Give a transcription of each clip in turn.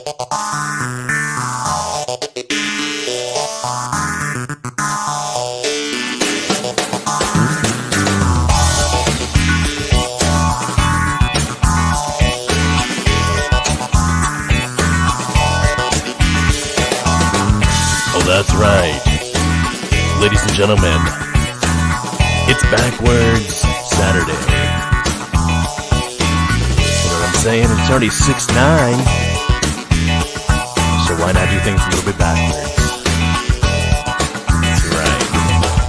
That's right. Ladies and gentlemen, it's Backwards Saturday. You know what I'm saying? It's already 6/9. So why not do things a little bit backwards? That's right.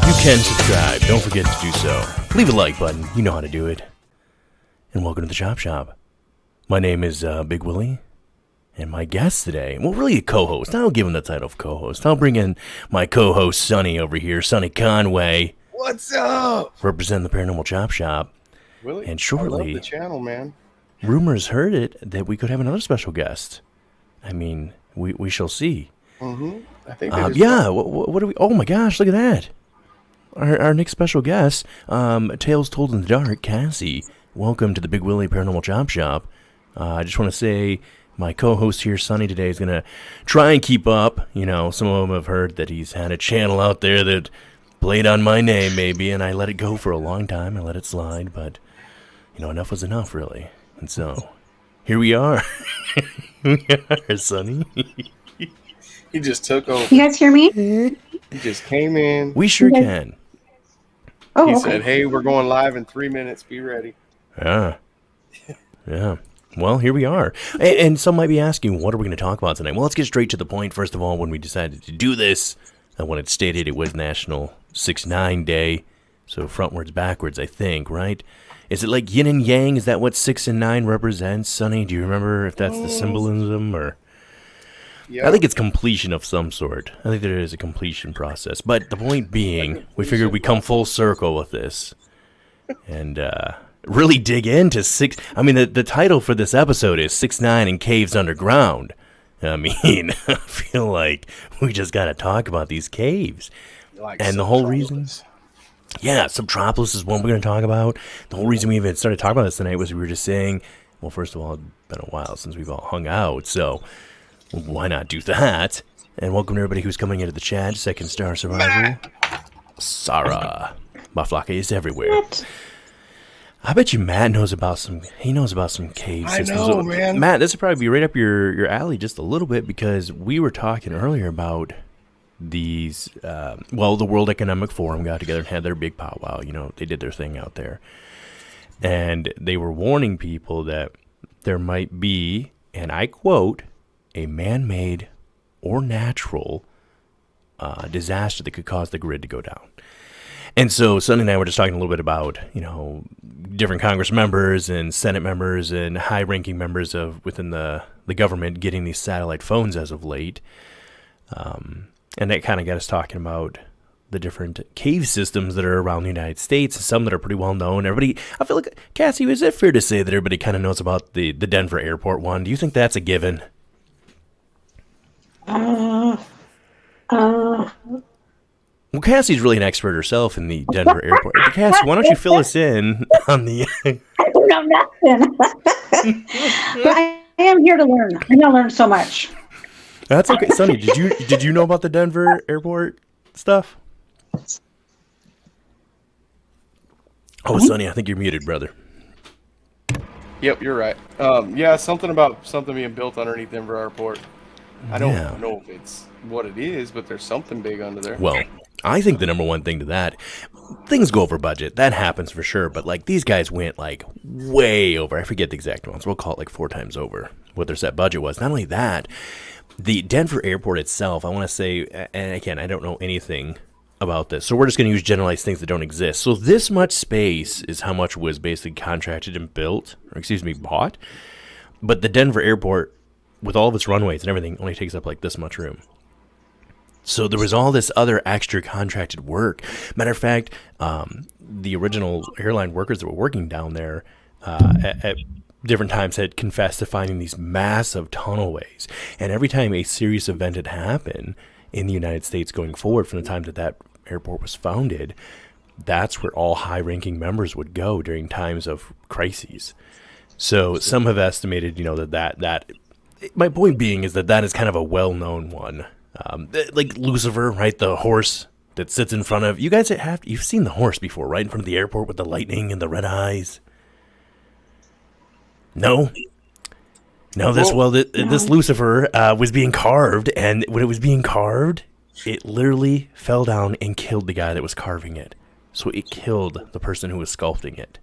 You can subscribe. Don't forget to do so. Leave a like button. You know how to do it. And welcome to the Chop Shop. My name is Big Willie. And my guest today, well, really a co-host. I'll give him the title of co-host. I'll bring in my co-host, Sonny, over here. Sonny Conway. What's up? Representing the Paranormal Chop Shop. Willie, and shortly, I love the channel, man. Rumors heard it that we could have another special guest. I mean, we shall see. Mm-hmm. I think yeah, what do we... Oh, my gosh, look at that. Our next special guest, Tales Told in the Dark, Cassie. Welcome to the Big Willie Paranormal Chop Shop. I just want to say... My co-host here, Sonny, today is going to try and keep up. You know, some of them have heard that he's had a channel out there that played on my name, maybe, and I let it go for a long time. I let it slide, but, you know, enough was enough, really. And so, here we are. Here we are, Sonny. He just took over. You guys hear me? He just came in. We sure can. Oh, he okay. said, hey, we're going live in 3 minutes. Be ready. Yeah. Yeah. Well, here we are. And some might be asking, what are we going to talk about tonight? Well, let's get straight to the point. First of all, when we decided to do this, when it stated it was National 6/9 Day, so frontwards, backwards, I think, right? Is it like yin and yang? Is that what 6 and 9 represents, Sonny? Do you remember if that's the symbolism or... Yeah. I think it's completion of some sort. I think there is a completion process. But the point being, we figured we'd come full circle with this. And, really dig into six. I mean, the title for this episode is 6/9 and Caves Underground. I mean, I feel like we just got to talk about these caves. Like and the whole reason. Yeah, Subtropolis is one we're going to talk about. The whole reason we even started talking about this tonight was we were just saying, well, first of all, it's been a while since we've all hung out, so why not do that? And welcome to everybody who's coming into the chat. Second Star Survivor. Sarah. Maflaka is everywhere. What? I bet you Matt knows about some. He knows about some cave systems. I know, man. Matt, this would probably be right up your alley just a little bit because we were talking earlier about these. Well, the World Economic Forum got together and had their big powwow. You know, they did their thing out there, and they were warning people that there might be, and I quote, a man-made or natural disaster that could cause the grid to go down. And so Sonny and I were just talking a little bit about, you know, different Congress members and Senate members and high-ranking members of within the government getting these satellite phones as of late. And that kind of got us talking about the different cave systems that are around the United States, some that are pretty well known. Everybody, I feel like, Cassie, is it fair to say that everybody kind of knows about the Denver airport one? Do you think that's a given? Well, Cassie's really an expert herself in the Denver airport. Cassie, why don't you fill us in on the... I don't know nothing. But I am here to learn. I'm going to learn so much. That's okay. Sonny, did you know about the Denver airport stuff? Oh, Sonny, I think you're muted, brother. Yep, you're right. Yeah, something about something being built underneath Denver Airport. I don't know if it's what it is, but there's something big under there. Well, I think the number one thing to that, things go over budget. That happens for sure. But like these guys went like way over. I forget the exact ones. We'll call it like 4 times over what their set budget was. Not only that, the Denver airport itself, I want to say, and again, I don't know anything about this. So we're just going to use generalized things that don't exist. So this much space is how much was basically contracted and built, or bought. But the Denver airport, with all of its runways and everything, only takes up like this much room. So there was all this other extra contracted work. Matter of fact, the original airline workers that were working down there at different times had confessed to finding these massive tunnelways. And every time a serious event had happened in the United States going forward from the time that that airport was founded, that's where all high-ranking members would go during times of crises. So some have estimated, that my point being is that is kind of a well-known one. Like Lucifer, right? The horse that sits in front of you guys. You've seen the horse before, right? In front of the airport with the lightning and the red eyes. No. No, this Lucifer was being carved, and when it was being carved, it literally fell down and killed the guy that was carving it. So it killed the person who was sculpting it.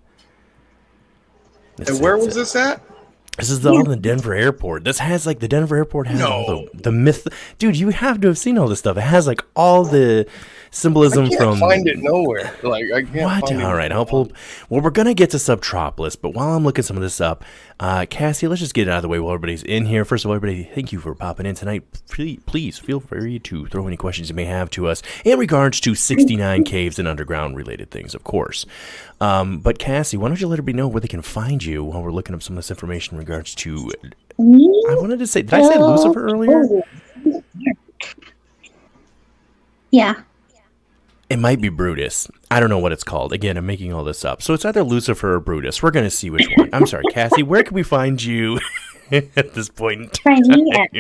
And where was this at? This is all in the Denver airport. This has the Denver airport has all the myth. Dude, you have to have seen all this stuff. It has all the symbolism from. I can't find it nowhere. I can't what? find it. All right, I'll pull. Well, we're gonna get to Subtropolis, but while I'm looking some of this up, Cassie, let's just get it out of the way while everybody's in here. First of all, everybody, thank you for popping in tonight. Please feel free to throw any questions you may have to us in regards to 69 caves and underground related things, of course. But Cassie, why don't you let everybody know where they can find you while we're looking up some of this information in regards to. I wanted to say, did I say Lucifer earlier? Yeah. It might be Brutus. I don't know what it's called. Again, I'm making all this up. So it's either Lucifer or Brutus. We're going to see which one. I'm sorry, Cassie. Where can we find you at this point in time? Find me at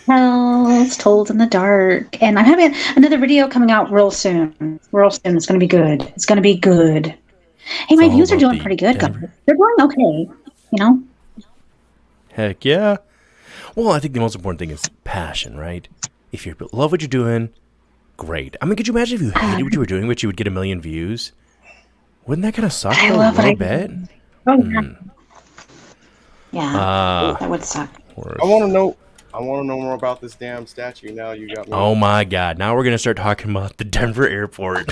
Hell's Told in the Dark. And I'm having another video coming out real soon. Real soon. It's going to be good. It's going to be good. Hey, my views are doing pretty good, guys. They're going okay, Heck yeah. Well, I think the most important thing is passion, right? If you love what you're doing, great. I mean, could you imagine if you hated what you were doing, but you would get 1 million views? Wouldn't that kind of suck a little bit? Oh, yeah. Yeah, that would suck. I want to know more about this damn statue. Now you got me. Oh my God! Now we're gonna start talking about the Denver airport.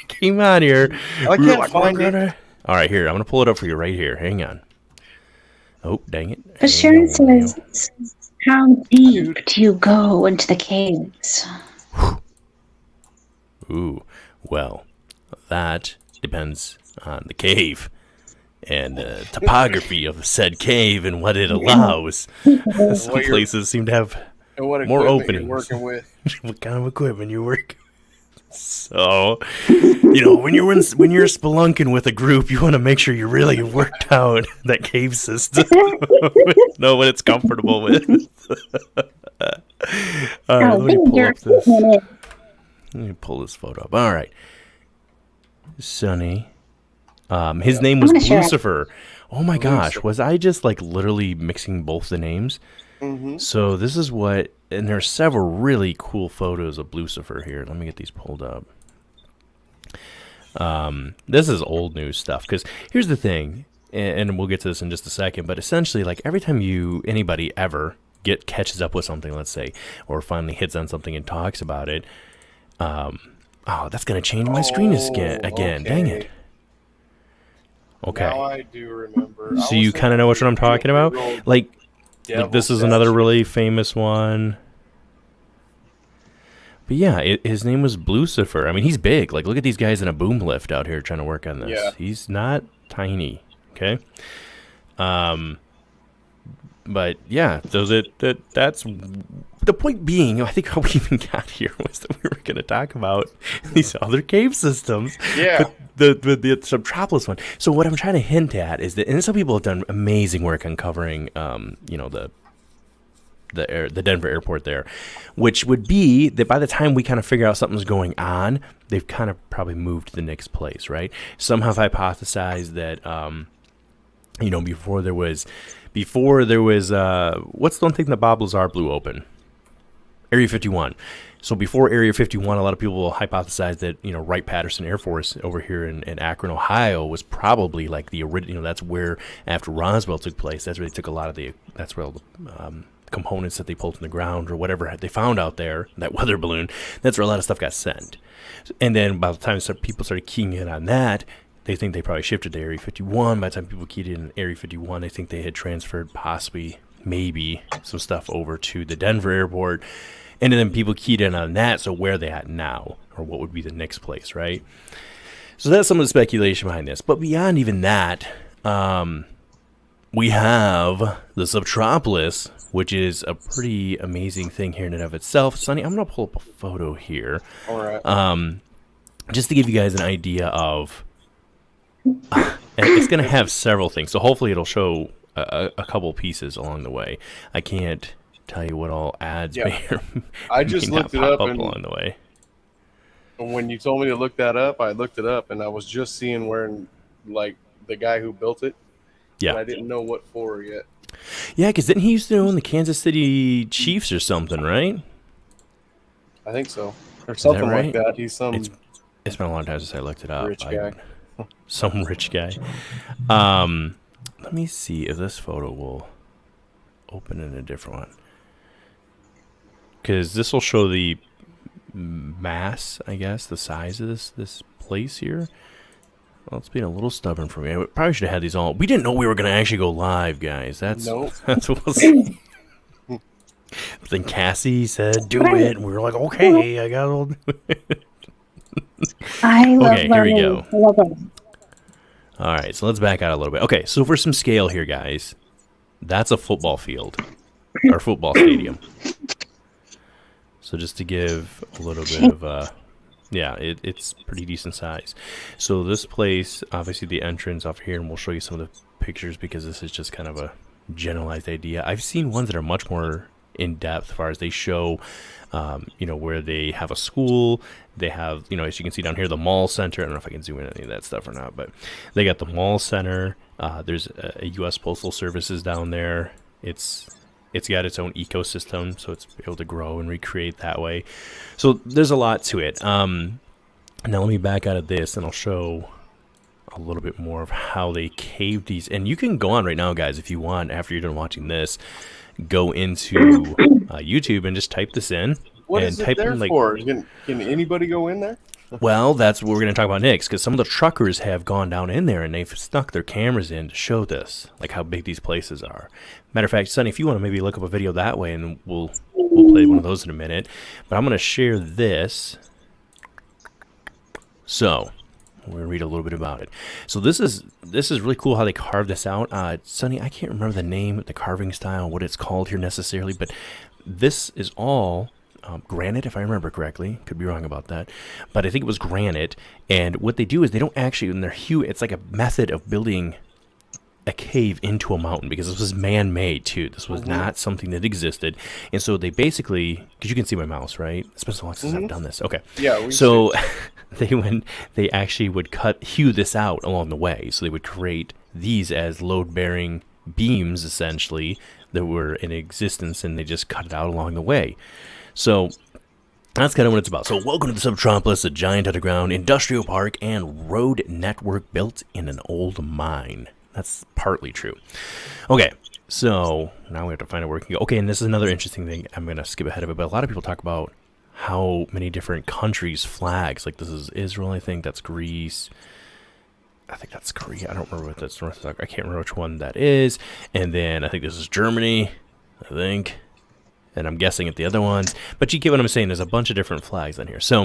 Came on here. I can't find it. All right, here. I'm gonna pull it up for you right here. Hang on. Oh, dang it! Because Sharon says, "How deep do you go into the caves?" Ooh, well, that depends on the cave and the topography of said cave and what it allows. Some places seem to have more openings. You're working with. What kind of equipment you work? So, when you're spelunking with a group, you want to make sure you really worked out that cave system, know what it's comfortable with. All right, let me pull up this. Let me pull this photo up. All right, Sonny. His name was Lucifer. Oh my gosh, was I just literally mixing both the names? Mm-hmm. So this is what, and there's several really cool photos of Lucifer here. Let me get these pulled up. This is old news stuff, because here's the thing, and we'll get to this in just a second, but essentially, every time anybody ever catches up with something, let's say, or finally hits on something and talks about it, that's going to change my screen again. Okay. Dang it. Okay. Now I do remember. So you kind of know what I'm talking about? This is another really famous one. But yeah, his name was Lucifer. I mean, he's big. Look at these guys in a boom lift out here trying to work on this. Yeah. He's not tiny. Okay. But yeah, so that's the point being, I think how we even got here was that we were going to talk about these other cave systems. Yeah. But the Subtropolis one. So what I'm trying to hint at is that, and some people have done amazing work uncovering, the Denver airport there, which would be that by the time we kind of figure out something's going on, they've kind of probably moved to the next place, right? Some have hypothesized that, before there was, what's the one thing that Bob Lazar blew open? Area 51. So before Area 51, a lot of people will hypothesize that, Wright-Patterson Air Force over here in Akron, Ohio was probably the original, that's where, after Roswell took place, that's where they took a lot of that's where all the components that they pulled from the ground or whatever they found out there, that weather balloon, that's where a lot of stuff got sent. And then by the time people started keying in on that, they think they probably shifted to Area 51. By the time people keyed in Area 51, they think they had transferred maybe some stuff over to the Denver airport. And then people keyed in on that, so where are they at now? Or what would be the next place, right? So that's some of the speculation behind this. But beyond even that, we have the Subtropolis, which is a pretty amazing thing here in and of itself. Sonny, I'm going to pull up a photo here. All right. Just to give you guys an idea of... it's going to have several things, so hopefully it'll show a couple pieces along the way. I can't tell you what all ads may or I just may not looked it pop up, and along the way. when you told me to look that up, I looked it up, and I was just seeing where, like, the guy who built it. Yeah, And I didn't know what for yet. yeah, because didn't he used to own the Kansas City Chiefs or something, right? I think so, or something right? like that. He's some It's been a long time since I looked it up. rich guy. Some rich guy. Let me see if this photo will open in a different one. Because this will show the mass, I guess, the size of this place here. Well, it's being a little stubborn for me. I probably should have had these all. We didn't know we were going to actually go live, guys. That's what was. Then Cassie said, "Do it," and we were like, "Okay, I got all." I love Okay, here we go. I love it. All right, so let's back out a little bit. Okay, so for some scale here, guys, that's a football field or football stadium. So just to give a little bit of yeah, it's pretty decent size. So this place, obviously the entrance off here, and we'll show you some of the pictures because this is just kind of a generalized idea. I've seen ones that are much more in depth as far as they show, where they have a school. They have, as you can see down here, the mall center. I don't know if I can zoom in any of that stuff or not, but they got the mall center. There's a U.S. Postal Services down there. It's got its own ecosystem, so it's able to grow and recreate that way. So there's a lot to it. Now let me back out of this, and I'll show a little bit more of how they caved these. And you can go on right now, guys, if you want, after you're done watching this, go into YouTube and just type this in. What and is it type there in, like, for? Can anybody go in there? Well, that's what we're going to talk about next, because some of the truckers have gone down in there and they've stuck their cameras in to show this, like how big these places are. Matter of fact, Sonny, if you want to maybe look up a video that way, and we'll play one of those in a minute. But I'm going to share this. So we're going to read a little bit about it. So this is really cool how they carved this out. Sonny, I can't remember the name, the carving style, what it's called here necessarily, but this is all granite, if I remember correctly. Could be wrong about that, but I think it was granite. And what they do is they don't actually, when they're huge, it's like a method of building a cave into a mountain, because this was man-made too. This was not something that existed. And so they basically, because you can see my mouse, right? It's been so long since I've done this. Okay. Yeah. So they actually would hew this out along the way. So they would create these as load-bearing beams, essentially, that were in existence, and they just cut it out along the way. So that's kind of what it's about. So welcome to the Subtropolis, a giant underground industrial park and road network built in an old mine. That's partly true. Okay, so now we have to find out where we can go. Okay, and this is another interesting thing. I'm going to skip ahead of it, but a lot of people talk about how many different countries' flags. Like, this is Israel, I think. That's Greece. I think that's Korea. I don't remember what that's North. I can't remember which one that is. And then I think this is Germany, I think. And I'm guessing at the other ones. But you get what I'm saying. There's a bunch of different flags on here. So,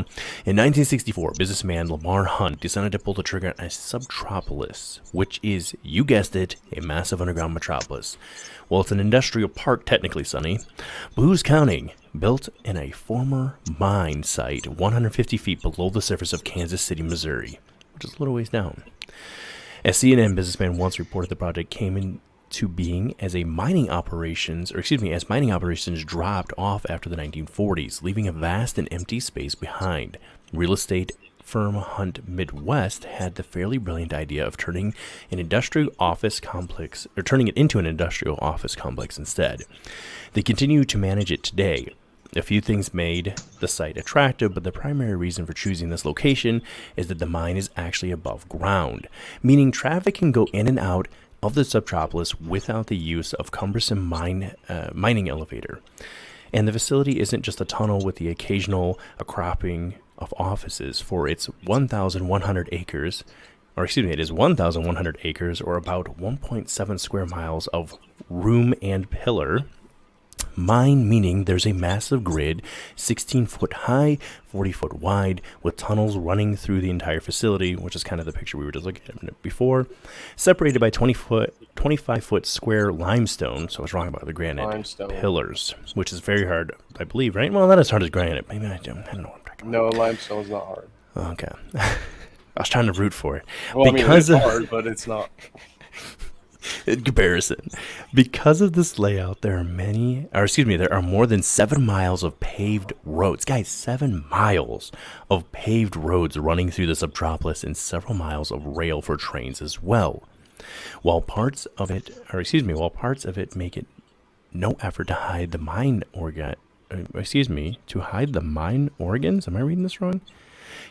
in 1964, businessman Lamar Hunt decided to pull the trigger on a subtropolis, which is, you guessed it, a massive underground metropolis. Well, it's an industrial park, technically, Sonny. But who's counting? Built in a former mine site 150 feet below the surface of Kansas City, Missouri, which is a little ways down. As CNN businessman once reported, the project came into being as mining operations dropped off after the 1940s, leaving a vast and empty space behind. Real estate firm Hunt Midwest had the fairly brilliant idea of turning it into an industrial office complex instead. They continue to manage it today. A few things made the site attractive, but the primary reason for choosing this location is that the mine is actually above ground, meaning traffic can go in and out of the subtropolis without the use of cumbersome mining elevator. And the facility isn't just a tunnel with the occasional outcropping of offices, for its 1,100 acres, it is 1,100 acres, or about 1.7 square miles of room and pillar mine, meaning there's a massive grid, 16 foot high, 40 foot wide, with tunnels running through the entire facility, which is kind of the picture we were just looking at before, separated by 25 foot square limestone. So I was wrong about the granite pillars, which is very hard, I believe, right? Well, not as hard as granite. Maybe I don't know what I'm talking about. No, limestone's not hard. Okay. I was trying to root for it. Well, because it's hard, but it's not. In comparison, because of this layout, there are more than 7 miles of paved roads. Guys, 7 miles of paved roads running through the subtropolis and several miles of rail for trains as well. While parts of it make it no effort to hide the mine organs. Am I reading this wrong?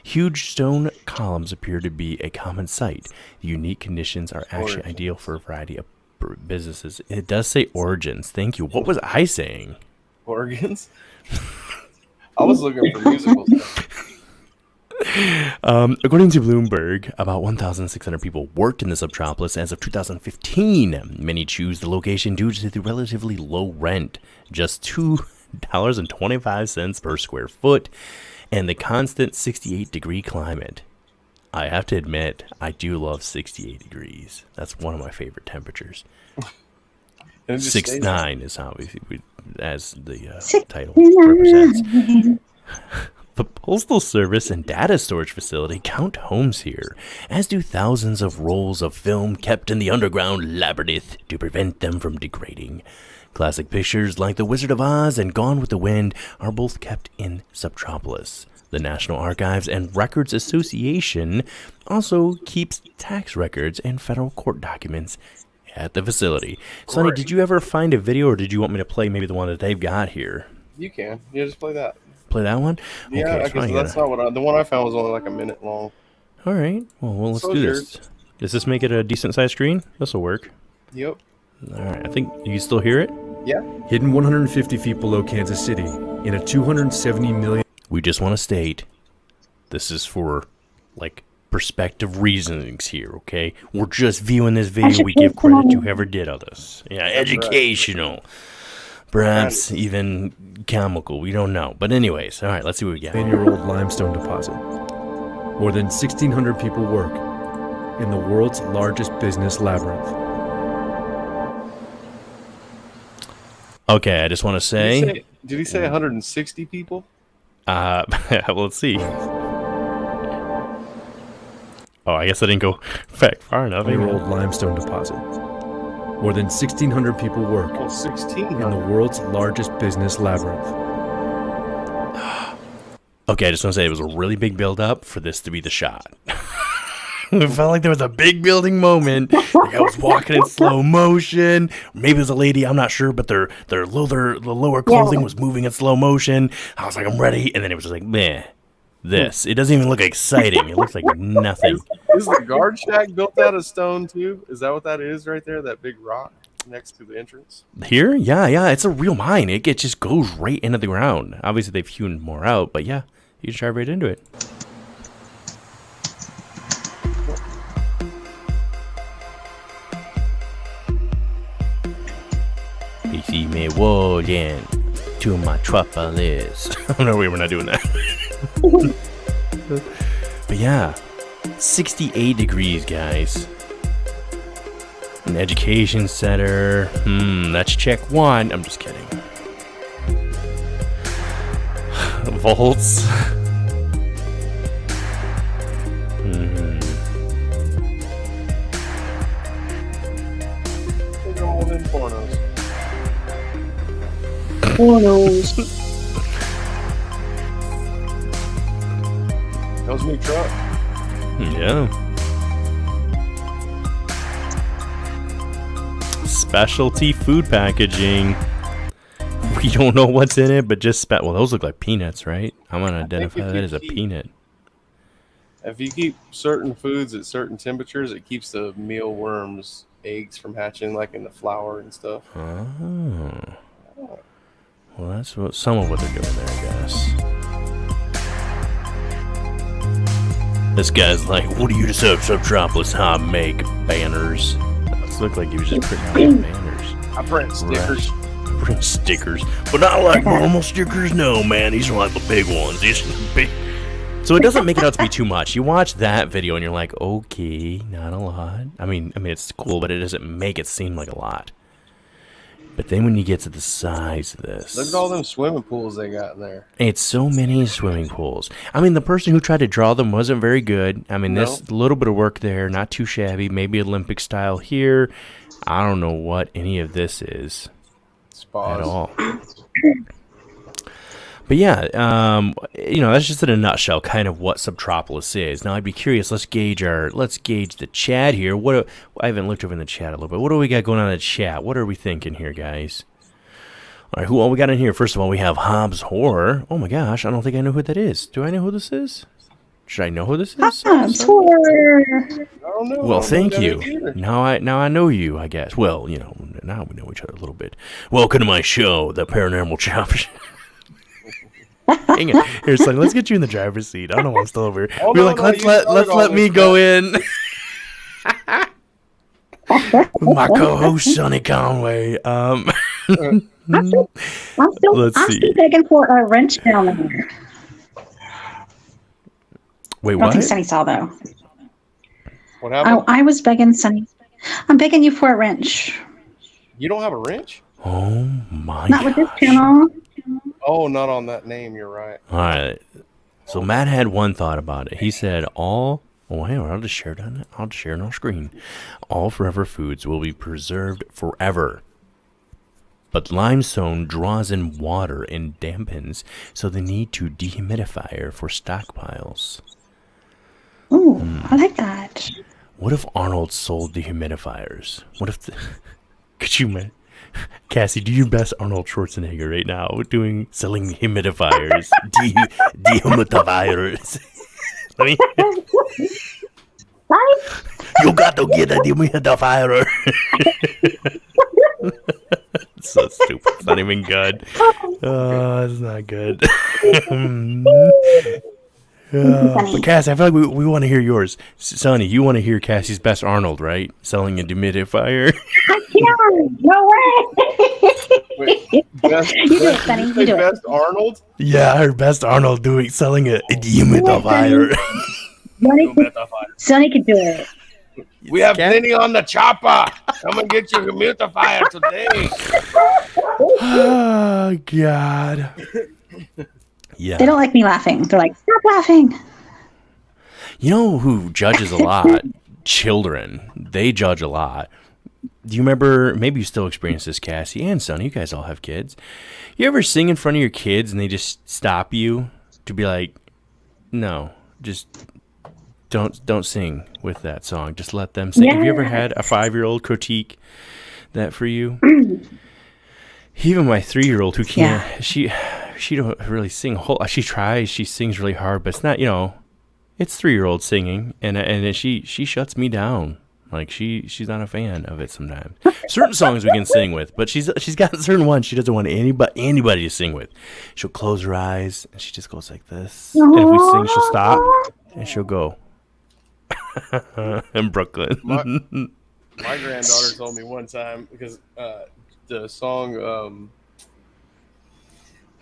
Huge stone columns appear to be a common sight. Unique conditions are actually ideal for a variety of businesses. It does say origins. Thank you. What was I saying? Organs? I was looking for musical stuff. According to Bloomberg, about 1,600 people worked in the subtropolis as of 2015. Many choose the location due to the relatively low rent, just $2.25 per square foot, and the constant 68-degree climate. I have to admit, I do love 68 degrees. That's one of my favorite temperatures. 69 is how as the title represents. The Postal Service and data storage facility count homes here, as do thousands of rolls of film kept in the underground labyrinth to prevent them from degrading. Classic pictures like The Wizard of Oz and Gone with the Wind are both kept in Subtropolis. The National Archives and Records Association also keeps tax records and federal court documents at the facility. Sonny, did you ever find a video, or did you want me to play maybe the one that they've got here? You can. Yeah, just play that. Play that one? Yeah, okay, because that's not what the one I found was only like a minute long. All right. Well, let's do this. Does this make it a decent-sized screen? This will work. Yep. All right. I think you still hear it? Yeah. Hidden 150 feet below Kansas City in a 270 million. We just want to state this is for, like, perspective reasonings here, okay? We're just viewing this video. We give credit to whoever did all this. Yeah, educational. Perhaps even comical. We don't know. But anyways, all right, let's see what we got. 10-year-old limestone deposit. More than 1,600 people work in the world's largest business labyrinth. Okay, I just want to say... Did he say 160 people? Well, let's see. Oh, I guess I didn't go back far enough. 10-year-old limestone deposit. More than 1,600 people work in the world's largest business labyrinth. Okay, I just want to say it was a really big build-up for this to be the shot. It felt like there was a big building moment. Like I was walking in slow motion. Maybe it was a lady, I'm not sure, but the lower clothing was moving in slow motion. I was like, I'm ready. And then it was just like, meh. This. It doesn't even look exciting. It looks like nothing. Is the guard shack built out of stone too? Is that what that is right there? That big rock next to the entrance? Here? Yeah. It's a real mine. It just goes right into the ground. Obviously, they've hewn more out, but yeah, you can drive right into it. See me walking to my metropolis. Oh no, we're not doing that. But yeah, 68 degrees, guys. An education center. That's check one. I'm just kidding. Vaults. They're all in pornos. Pornos. That was a new truck. Yeah. Specialty food packaging. We don't know what's in it, but just well, those look like peanuts, right? I'm gonna identify that as a peanut. If you keep certain foods at certain temperatures, it keeps the mealworms' eggs from hatching, like in the flour and stuff. Oh. Well, that's some of what they're doing there, I guess. This guy's like, what do you deserve, Subtropolis? Make banners. This looked like he was just printing out banners. I print stickers. Right. Print stickers. But not like normal stickers, no, man. These are like the big ones. These are the big... So it doesn't make it out to be too much. You watch that video and you're like, okay, not a lot. I mean, it's cool, but it doesn't make it seem like a lot. But then when you get to the size of this, Look at all them swimming pools they got in there. it's so many swimming pools. I mean, the person who tried to draw them wasn't very good. I mean, this little bit of work there, not too shabby. Maybe Olympic style here. I don't know what any of this is Spas. at all. But yeah, that's just in a nutshell kind of what Subtropolis is. Now I'd be curious. Let's gauge the chat here. I haven't looked over in the chat a little bit. What do we got going on in the chat? What are we thinking here, guys? All right, who all we got in here? First of all, we have Hobbs Horror. Oh my gosh, I don't think I know who that is. Do I know who this is? Should I know who this is? Hobbs Horror. I don't know. Well, thank you. Now I know you, I guess. Well, now we know each other a little bit. Welcome to my show, The Paranormal Chop. Hang on. Here, Sonny, let's get you in the driver's seat. I don't know why I'm still over here. Let's let me go in. With my co-host, Sonny Conway. I'm still begging for a wrench down there. Wait, I don't what? think Sonny saw, though. What happened? I was begging Sonny. I'm begging you for a wrench. You don't have a wrench? Oh my Not with this gosh. channel. Oh, not on that name. You're right. All right. So Matt had one thought about it. He said I'll just share it on our screen. All forever foods will be preserved forever. But limestone draws in water and dampens, so they need to dehumidifier for stockpiles. Ooh, I like that. What if Arnold sold dehumidifiers? What if could you imagine? Cassie, do your best Arnold Schwarzenegger right now selling humidifiers. Dehumidifiers. Let me. You got to get a dehumidifier. It's so stupid. It's not even good. Oh, it's not good. But Cassie, I feel like we want to hear yours. Sonny, you want to hear Cassie's best Arnold, right? Selling a dehumidifier. No way. Wait, You do it, Sonny. You do it. Best Arnold? Yeah, her best Arnold selling a dehumidifier. Sonny can do it. We have plenty on the chopper. Come and get your humidifier today. Oh God. Yeah. They don't like me laughing. They're like, stop laughing. You know who judges a lot? Children. They judge a lot. Do you remember, maybe you still experience this, Cassie and Sonny, you guys all have kids. You ever sing in front of your kids and they just stop you to be like, no, just don't sing with that song. Just let them sing. Yes. Have you ever had a 5-year-old critique that for you? Even my 3-year-old who can't, she don't really sing she tries, she sings really hard, but it's not, it's 3-year-old singing, and she shuts me down. Like she's not a fan of it sometimes. Certain songs we can sing with, but she's got certain ones she doesn't want anybody to sing with. She'll close her eyes and she just goes like this. And if we sing, she'll stop and she'll go. In Brooklyn. My granddaughter told me one time because the song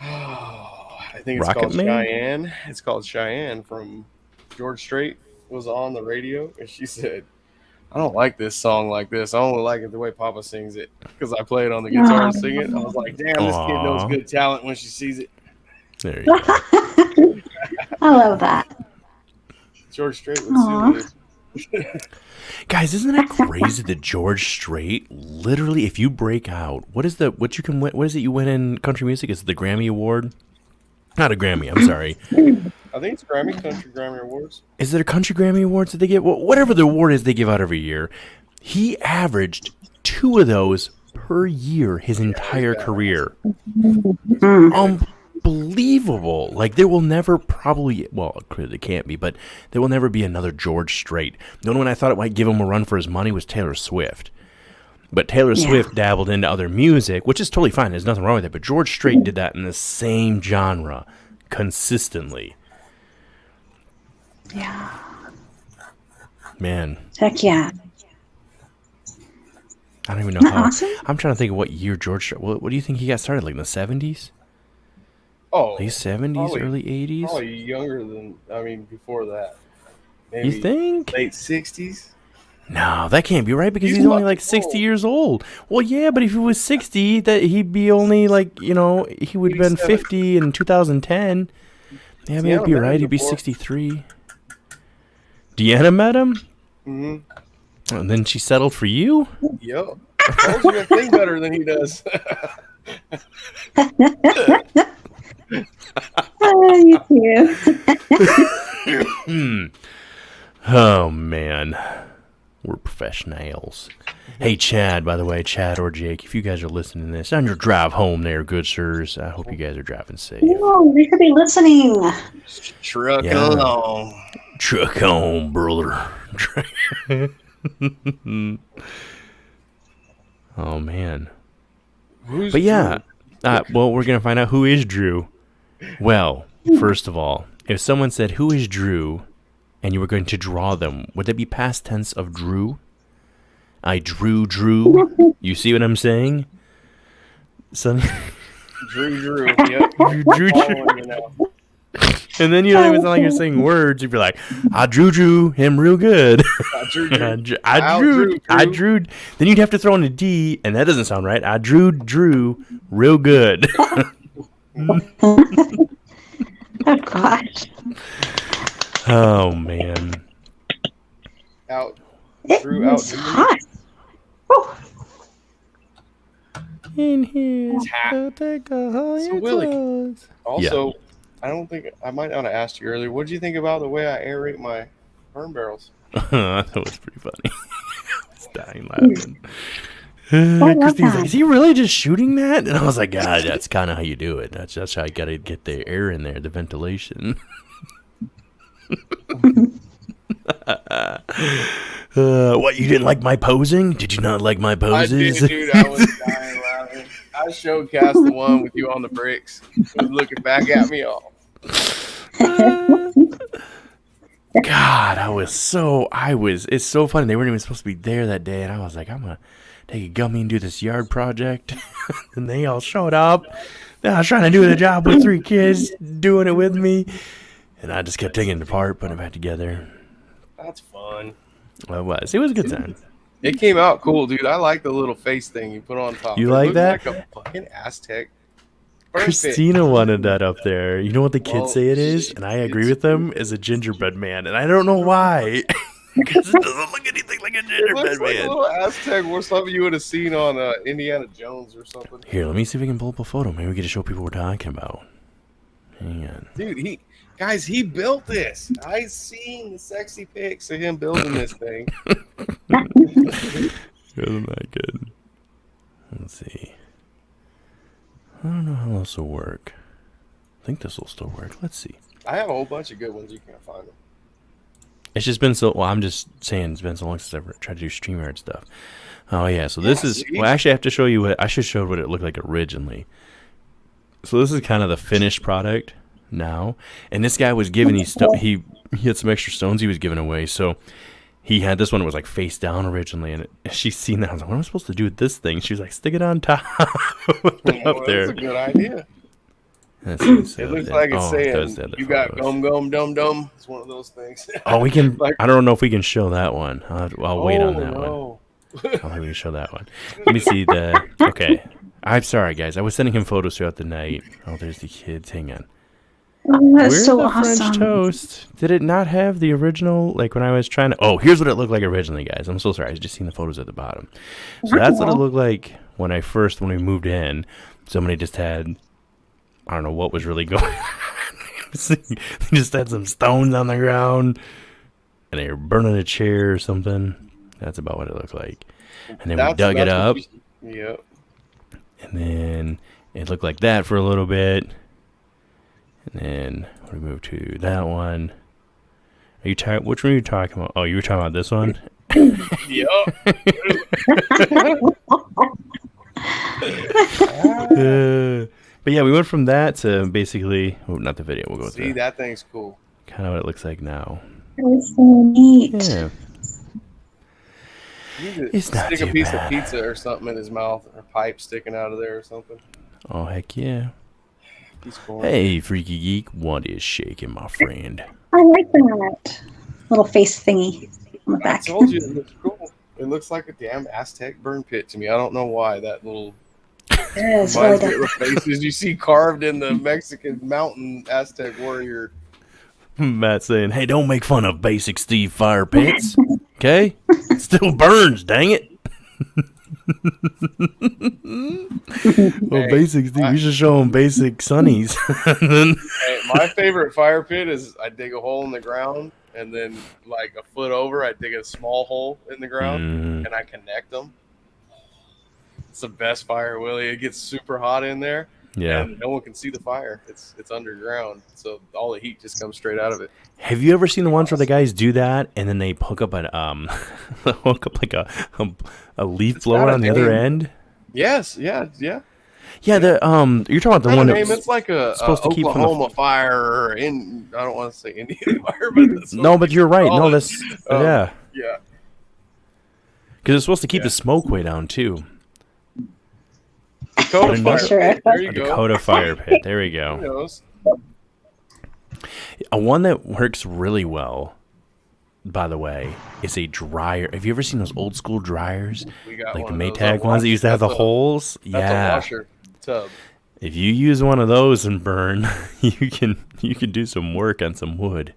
I think it's Rocket called Man? Cheyenne. It's called Cheyenne from George Strait was on the radio, and she said, I don't like this song like this. I only like it the way Papa sings it because I play it on the guitar and sing it. I was like, damn, this kid knows good talent when she sees it. There you go. I love that. George Strait was Guys, isn't it crazy that George Strait literally, if you break out, what is it you win in country music? Is it the Grammy Award? Not a Grammy, I'm sorry. I think it's Country Grammy Awards. Is it a Country Grammy Awards that they give? Well, whatever the award is they give out every year. He averaged 2 of those per year his entire career. Unbelievable. Like, there will never probably, well, it can't be, but there will never be another George Strait. The only one I thought it might give him a run for his money was Taylor Swift. But Taylor Swift dabbled into other music, which is totally fine. There's nothing wrong with it. But George Strait did that in the same genre consistently. Yeah. Man. Heck yeah. I don't even know Isn't that how. awesome? I'm trying to think of what year George Strait. What do you think he got started? Like in the 70s? Oh, Late 70s, probably- early 80s? Probably younger than, before that. Maybe You think? late 60s. No, that can't be right because he's only like 60 years old. Well, yeah, but if he was 60, that he'd be only like, he would have been 50 in 2010. Yeah, maybe it'd be right. He'd be 63. Deanna met him? Mm-hmm. And then she settled for you? Yep. Paul's gonna think better than he does. You too. Oh, man. We're professionals. Hey, Chad, by the way, Chad or Jake, if you guys are listening to this on your drive home there, good sirs, I hope you guys are driving safe. No, they should be listening. Truck along. Truck on, brother. Oh, man. But yeah, well, we're going to find out who is Drew. Well, first of all, if someone said, who is Drew, and you were going to draw them, would that be past tense of drew? I drew. You see what I'm saying? Drew. Yep. Drew. And then you don't even sound like you're saying words. You'd be like, I drew him real good. I drew. Then you'd have to throw in a D, and that doesn't sound right. I drew real good. Oh, gosh. Oh, man. Drew out. It's hot. Oh. In here. So, Willie, also, I don't think I might not have asked you earlier. What did you think about the way I aerate my burn barrels? That was pretty funny. I was dying laughing. Christine's like, is he really just shooting that? And I was like, God, that's kind of how you do it. That's how you got to get the air in there, the ventilation. What, you didn't like my posing? Did you not like my poses? I did, dude. I was dying laughing. I showcased the one with you on the bricks. He was looking back at me all. God, it's so funny. They weren't even supposed to be there that day. And I was like, I'm going to take a gummy and do this yard project. And they all showed up. I was trying to do the job with 3 kids doing it with me. And I just kept taking it apart, putting it back together. That's fun. Well, it was a good time. It came out cool, dude. I like the little face thing you put on top. You like that? Like a fucking Aztec. Christina wanted that up there. You know what the kids say it is? And I agree with them, is a gingerbread man. And I don't know why. Because it doesn't look anything like a gingerbread man. A little Aztec or something you would have seen on Indiana Jones or something. Here, let me see if we can pull up a photo. Maybe we get to show people what we're talking about. Hang on. Dude, he built this. I seen the sexy pics of him building this thing. Isn't that good? Let's see. I don't know how this will work. I think this will still work. Let's see. I have a whole bunch of good ones. You can't find them. It's just been so... Well, I'm just saying it's been so long since I've tried to do Streamyard stuff. Oh, yeah. So this is... Well, actually, I have to show you what... I should show what it looked like originally. So this is kind of the finished product now. And this guy was giving... He had some extra stones he was giving away. So he had this one that was like face down originally. And she's seen that. I was like, what am I supposed to do with this thing? She was like, stick it on top. Up there. That's a good idea. It looks like it's saying, you got gum, dum. It's one of those things. Oh, we can... I don't know if we can show that one. I'll wait on that one. I don't think we can show that one. Let me see the... Okay. I'm sorry, guys. I was sending him photos throughout the night. Oh, there's the kids. Hang on. Oh, that's Where's so the awesome. French toast? Did it not have the original, like when I was trying to... Oh, here's what it looked like originally, guys. I'm so sorry. I just seen the photos at the bottom. So that's what it looked like when we moved in. Somebody just had... I don't know what was really going on. They just had some stones on the ground. And they were burning a chair or something. That's about what it looked like. And then we dug it up. Yep. And then it looked like that for a little bit. And then we moved to that one. Are you tired? Which one are you talking about? Oh, you were talking about this one? Yep. But yeah, we went from that to basically... Oh, not the video. We'll go with that. See, that thing's cool. Kind of what it looks like now. That's so neat. Yeah. It's not stick a piece of pizza or something in his mouth, or a pipe sticking out of there or something. Oh, heck yeah. He's cool. Hey, Freaky Geek. What is shaking, my friend? I like that little face thingy on the back. I told you it looks cool. It looks like a damn Aztec burn pit to me. I don't know why that little Yes, reminds me of the faces you see carved in the Mexican mountain Aztec warrior. Matt saying, "Hey, don't make fun of Basic Steve fire pits, okay? It still burns, dang it." Well, Hey, Basic Steve, you should show him Basic Sunnies. Hey, my favorite fire pit is I dig a hole in the ground, and then like a foot over, I dig a small hole in the ground, and I connect them. It's the best fire, Willie. It gets super hot in there. Yeah. And no one can see the fire. It's underground, so all the heat just comes straight out of it. Have you ever seen the ones where the guys do that and then they hook up hook up like a leaf blower on the other end? Yes, yeah. Yeah, the you're talking about the one that's it's like a supposed to keep from the Oklahoma fire, or I don't want to say Indian fire, but that's no, but you're right. No, that's yeah, yeah. because it's supposed to keep the smoke way down too. Dakota fire pit. There you A go. Dakota fire pit. There we Who go. knows? A one that works really well, by the way, is a dryer. Have you ever seen those old school dryers, We got like the one of those. Maytag ones that used to have the holes? That's a Yeah. washer tub. If you use one of those and burn, you can do some work on some wood.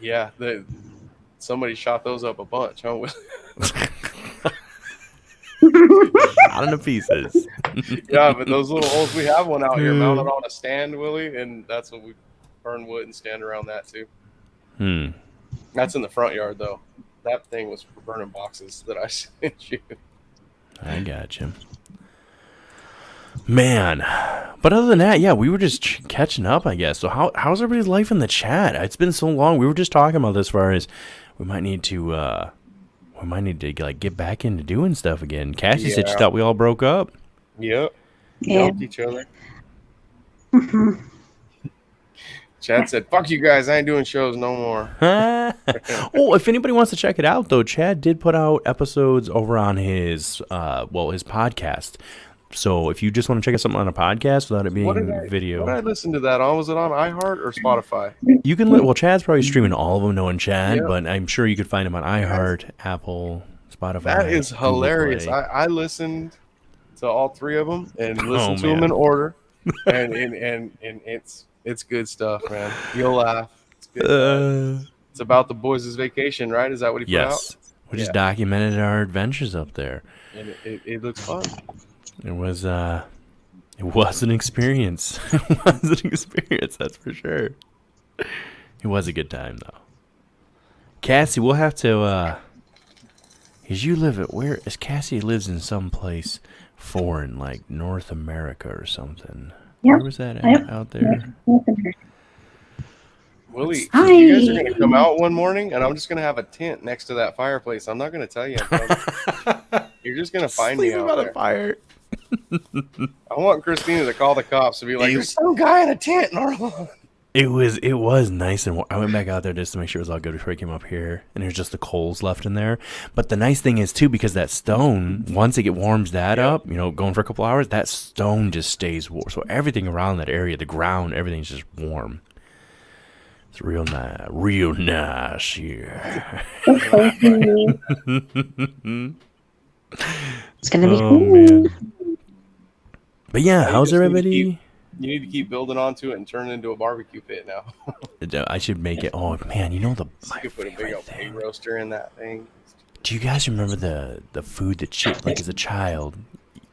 Yeah, somebody shot those up a bunch, huh? Out into pieces. Yeah, but those little holes, we have one out here mounted on a stand, Willie, and that's what we burn wood and stand around that too. That's in the front yard, though. That thing was for burning boxes that I sent you. I got you. Man. But other than that, yeah, we were just catching up, I guess. So how's everybody's life in the chat? It's been so long. We were just talking about this as far as we might need to like get back into doing stuff again. Cassie said she thought we all broke up. Yep. Yeah. Helped each other. Chad said, "Fuck you guys, I ain't doing shows no more." Oh, if anybody wants to check it out, though, Chad did put out episodes over on his his podcast. So if you just want to check out something on a podcast without it being video, What did I listen to that on? Was it on iHeart or Spotify? you can. Well, Chad's probably streaming all of them, knowing Chad, but I'm sure you could find him on iHeart, Apple, Spotify. That is Google hilarious. Play. I listened to all three of them and listened to them in order, and it's good stuff, man. You'll laugh. It's good. It's about the boys' vacation, right? Is that what he put out? Yes, we just documented our adventures up there. And it looks fun. It was an experience. It was an experience, that's for sure. It was a good time though. Cassie, we'll have to cause you live at where is Cassie lives in some place foreign, like North America or something. Yep. Where was that at, out there? Willie, Hi. you guys are going to come out one morning, and I'm just going to have a tent next to that fireplace. I'm not going to tell you. You're just going to find me out there. Fire. I want Christina to call the cops and be like, "There's some guy in a tent in our lawn." It was nice, and I went back out there just to make sure it was all good before I came up here, and there's just the coals left in there. But the nice thing is too, because that stone, once it warms that up, going for a couple hours, that stone just stays warm. So everything around that area, the ground, everything's just warm. It's real nice here. It's gonna be cool. Man. But yeah, how's everybody? You need to keep building onto it and turn it into a barbecue pit now. I should make it. Oh man, You could put a big old pig roaster in that thing. Do you guys remember the food that like as a child?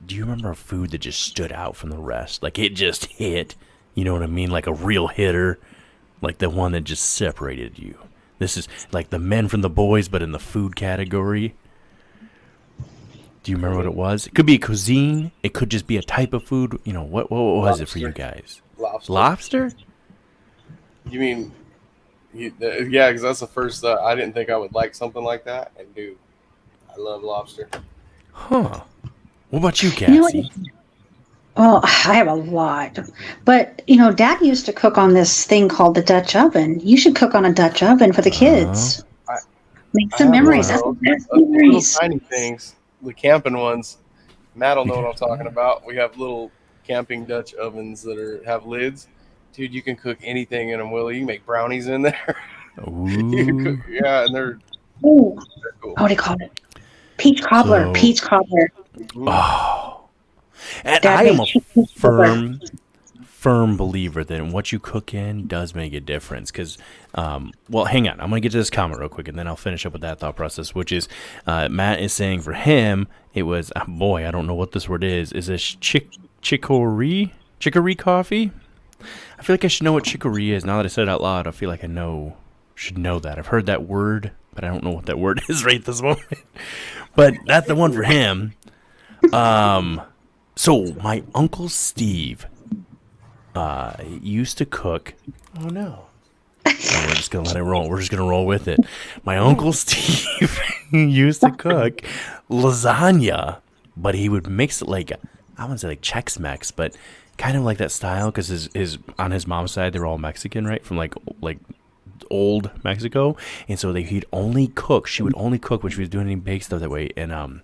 Do you remember a food that just stood out from the rest? Like it just hit. You know what I mean? Like a real hitter. Like the one that just separated you. This is like the men from the boys, but in the food category. Do you remember what it was? It could be a cuisine. It could just be a type of food. What was it for you guys? Lobster? You mean, yeah, because that's the first, I didn't think I would like something like that. And dude, I love lobster. Huh. What about you, Cassie? Well, I have a lot. But, Dad used to cook on this thing called the Dutch oven. You should cook on a Dutch oven for the kids. Make some memories. That's the best memories. Little tiny things. The camping ones. Matt will know what I'm talking about. We have little camping Dutch ovens that have lids. Dude, you can cook anything in them, Willie. You can make brownies in there. You can cook, and they're Ooh. cool. What do you call it? Peach cobbler. So- Peach cobbler. Oh. And Dad I am made peach cobbler. firm believer that what you cook in does make a difference. Because, well, hang on. I'm going to get to this comment real quick, and then I'll finish up with that thought process, which is Matt is saying for him, it was, boy, I don't know what this word is this chicory coffee? I feel like I should know what chicory is. Now that I said it out loud, I feel like should know that. I've heard that word, but I don't know what that word is right this moment. But that's the one for him. So my Uncle Steve used to cook. Oh no. No, we're just gonna let it roll. We're just gonna roll with it. My Uncle Steve used to cook lasagna, but he would mix it like, I wouldn't say like Chex-Mex, but kind of like that style, because his on his mom's side they're all Mexican, right? From like old Mexico, and so she would only cook when she was doing any bake stuff that way. And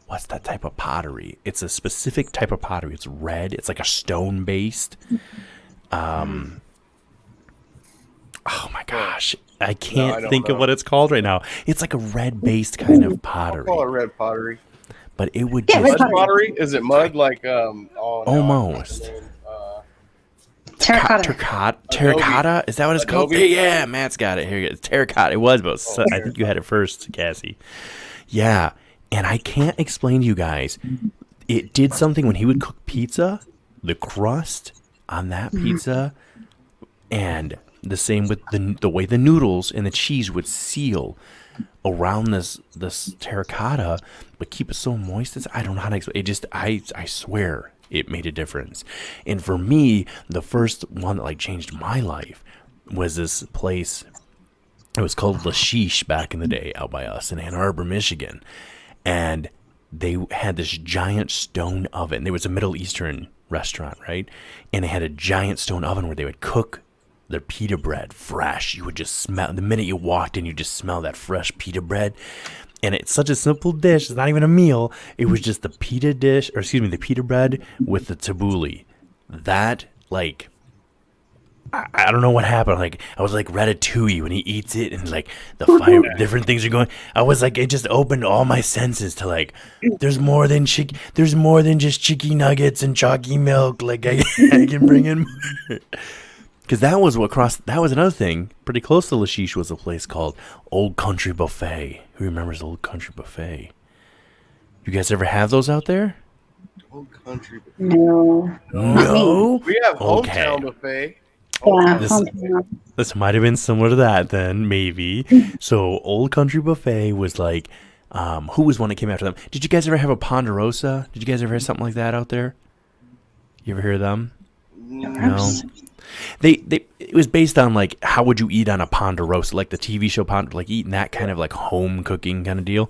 what's that type of pottery? It's a specific type of pottery. It's red. It's like a stone based. Oh my gosh, I can't think of what it's called right now. It's like a red based kind of pottery. I'll call it red pottery. But it would Yeah, just Mud pottery? Is it mud like almost. Terracotta. Terracotta? Is that what it's called? Adobe? Yeah, Matt's got it. Here you go. It's terracotta. It was, but I think you had it first, Cassie. Yeah, and I can't explain to you guys. It did something when he would cook pizza, the crust on that pizza, and the same with the way the noodles and the cheese would seal around this terracotta, but keep it so moist. I don't know how to explain. It just, I swear it made a difference. And for me, the first one that like changed my life was this place. It was called Lashish back in the day out by us in Ann Arbor, Michigan. And they had this giant stone oven. There was a Middle Eastern restaurant, right? And they had a giant stone oven where they would cook their pita bread fresh. You would just smell, the minute you walked in, you just smell that fresh pita bread. And it's such a simple dish. It's not even a meal. It was just the pita bread with the tabbouleh. That, like, I don't know what happened. Like, I was like Ratatouille when he eats it, and like the fire, different things are going. I was like, it just opened all my senses to like, there's more than just chicken nuggets and chalky milk. Like I can bring in more. Because that was another thing. Pretty close to Lashish was a place called Old Country Buffet. Who remembers Old Country Buffet? You guys ever have those out there? Old Country Buffet. No? We have Okay. Hometown Buffet. Yeah, This might have been similar to that then, maybe. So Old Country Buffet was like, who was one that came after them? Did you guys ever have a Ponderosa? Did you guys ever have something like that out there? You ever hear of them? No. It was based on like how would you eat on a Ponderosa, like the TV show like eating that kind of like home cooking kind of deal.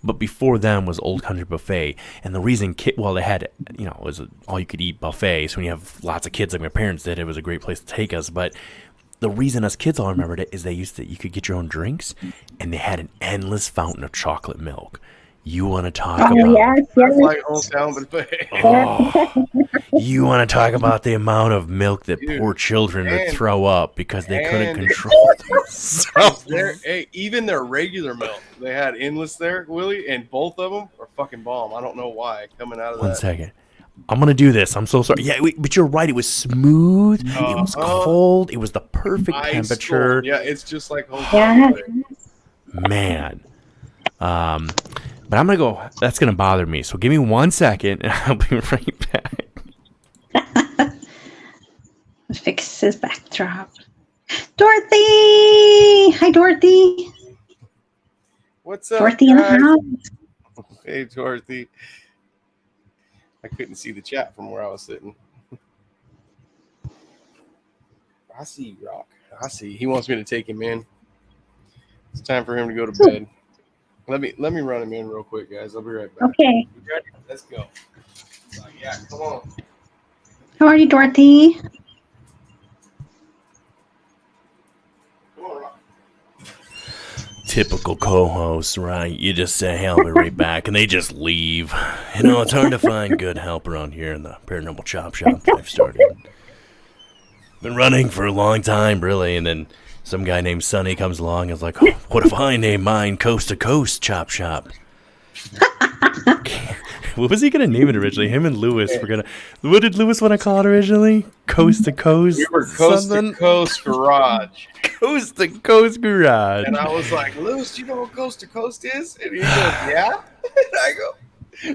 But before them was Old Country Buffet, and the reason they had, it was all you could eat buffet. So when you have lots of kids like my parents did, it was a great place to take us. But the reason us kids all remembered it is you could get your own drinks, and they had an endless fountain of chocolate milk. You want to talk about? yes. That's like Hometown Buffet. Oh, you want to talk about the amount of milk that poor children would and- throw up because they couldn't control themselves. Even their regular milk, they had endless there, Willie, and both of them are fucking bomb. I don't know why coming out of One that. second. I'm going to do this. I'm so sorry. Yeah, but you're right. It was smooth. It was cold. It was the perfect Ice temperature. cold. Yeah, it's just like Hometown Buffet. Man. But I'm going to go. That's going to bother me. So give me 1 second and I'll be right back. Fix his backdrop. Dorothy! Hi, Dorothy. What's up, Dorothy in the guys? house. Hey, Dorothy. I couldn't see the chat from where I was sitting. I see you, Rock. I see. He wants me to take him in. It's time for him to go to bed. Let me run him in real quick, guys. I'll be right back. Okay. You ready? Let's go. Yeah, come on. How are you, Dorothy? Come on, Rock. Typical co-host, right? You just say, hey, I'll be right back, and they just leave. It's hard to find good help around here in the Paranormal Chop Shop that I've started. Been running for a long time, really, and then some guy named Sonny comes along and is like, oh, what if I name mine Coast to Coast Chop Shop? What was he gonna name it originally? Him and Lewis were gonna. What did Lewis want to call it originally? Coast to Coast. We were Coast something? to Coast Garage. Coast to Coast Garage. And I was like, Lewis, do you know what Coast to Coast is? And he goes, yeah. And I go,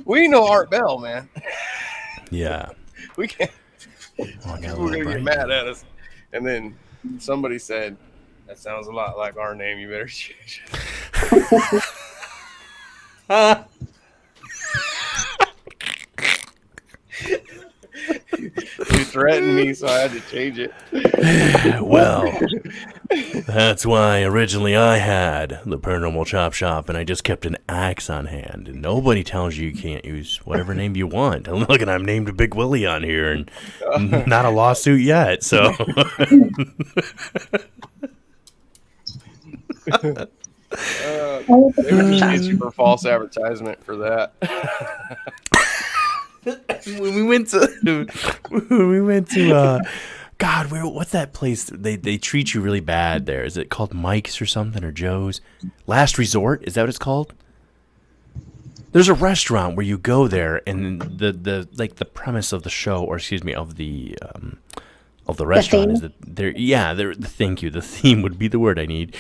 we know Art Bell, man. Yeah. We can't. Oh, We're gonna get mad at us. And then somebody said, that sounds a lot like our name. You better change it. You threatened me, so I had to change it. Well, that's why originally I had the Paranormal Chop Shop, and I just kept an axe on hand. And nobody tells you can't use whatever name you want. And look, and I'm named Big Willie on here, and not a lawsuit yet. So. They would just get you for false advertisement for that. When we went to God, what's that place? They treat you really bad there. Is it called Mike's or something, or Joe's? Last Resort? Is that what it's called? There's a restaurant where you go there, and the premise of the show, or excuse me, of the restaurant is that the theme would be the word I need,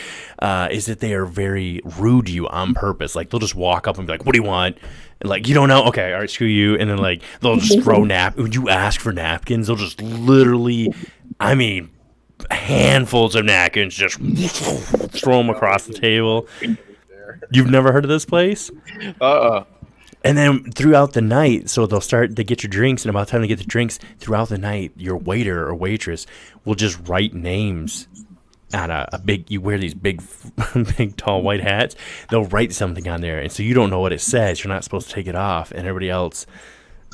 is that they are very rude to you on purpose. Like, they'll just walk up and be like, what do you want? And like, you don't know? Okay, all right, screw you. And then like, they'll just throw when you ask for napkins, they'll just literally, I mean, handfuls of napkins, just throw them across the table. You've never heard of this place? And then throughout the night, so they get your drinks, and about the time they get the drinks, throughout the night, your waiter or waitress will just write names on a big, you wear these big tall white hats, they'll write something on there, and so you don't know what it says, you're not supposed to take it off, and everybody else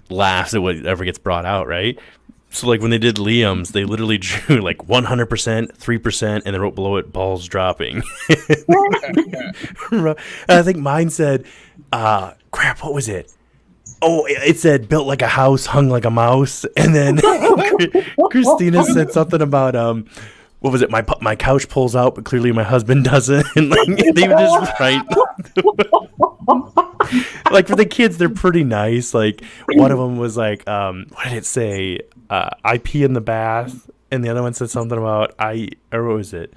laughs at whatever gets brought out, right? So like when they did Liam's, they literally drew like 100%, 3%, and they wrote below it, balls dropping. And I think mine said, crap, what was it? Oh, it said built like a house, hung like a mouse. And then Christina said something about, what was it? My couch pulls out, but clearly my husband doesn't. And like, they would just write. Like for the kids, they're pretty nice. Like one of them was like, what did it say? I pee in the bath, and the other one said something about or what was it?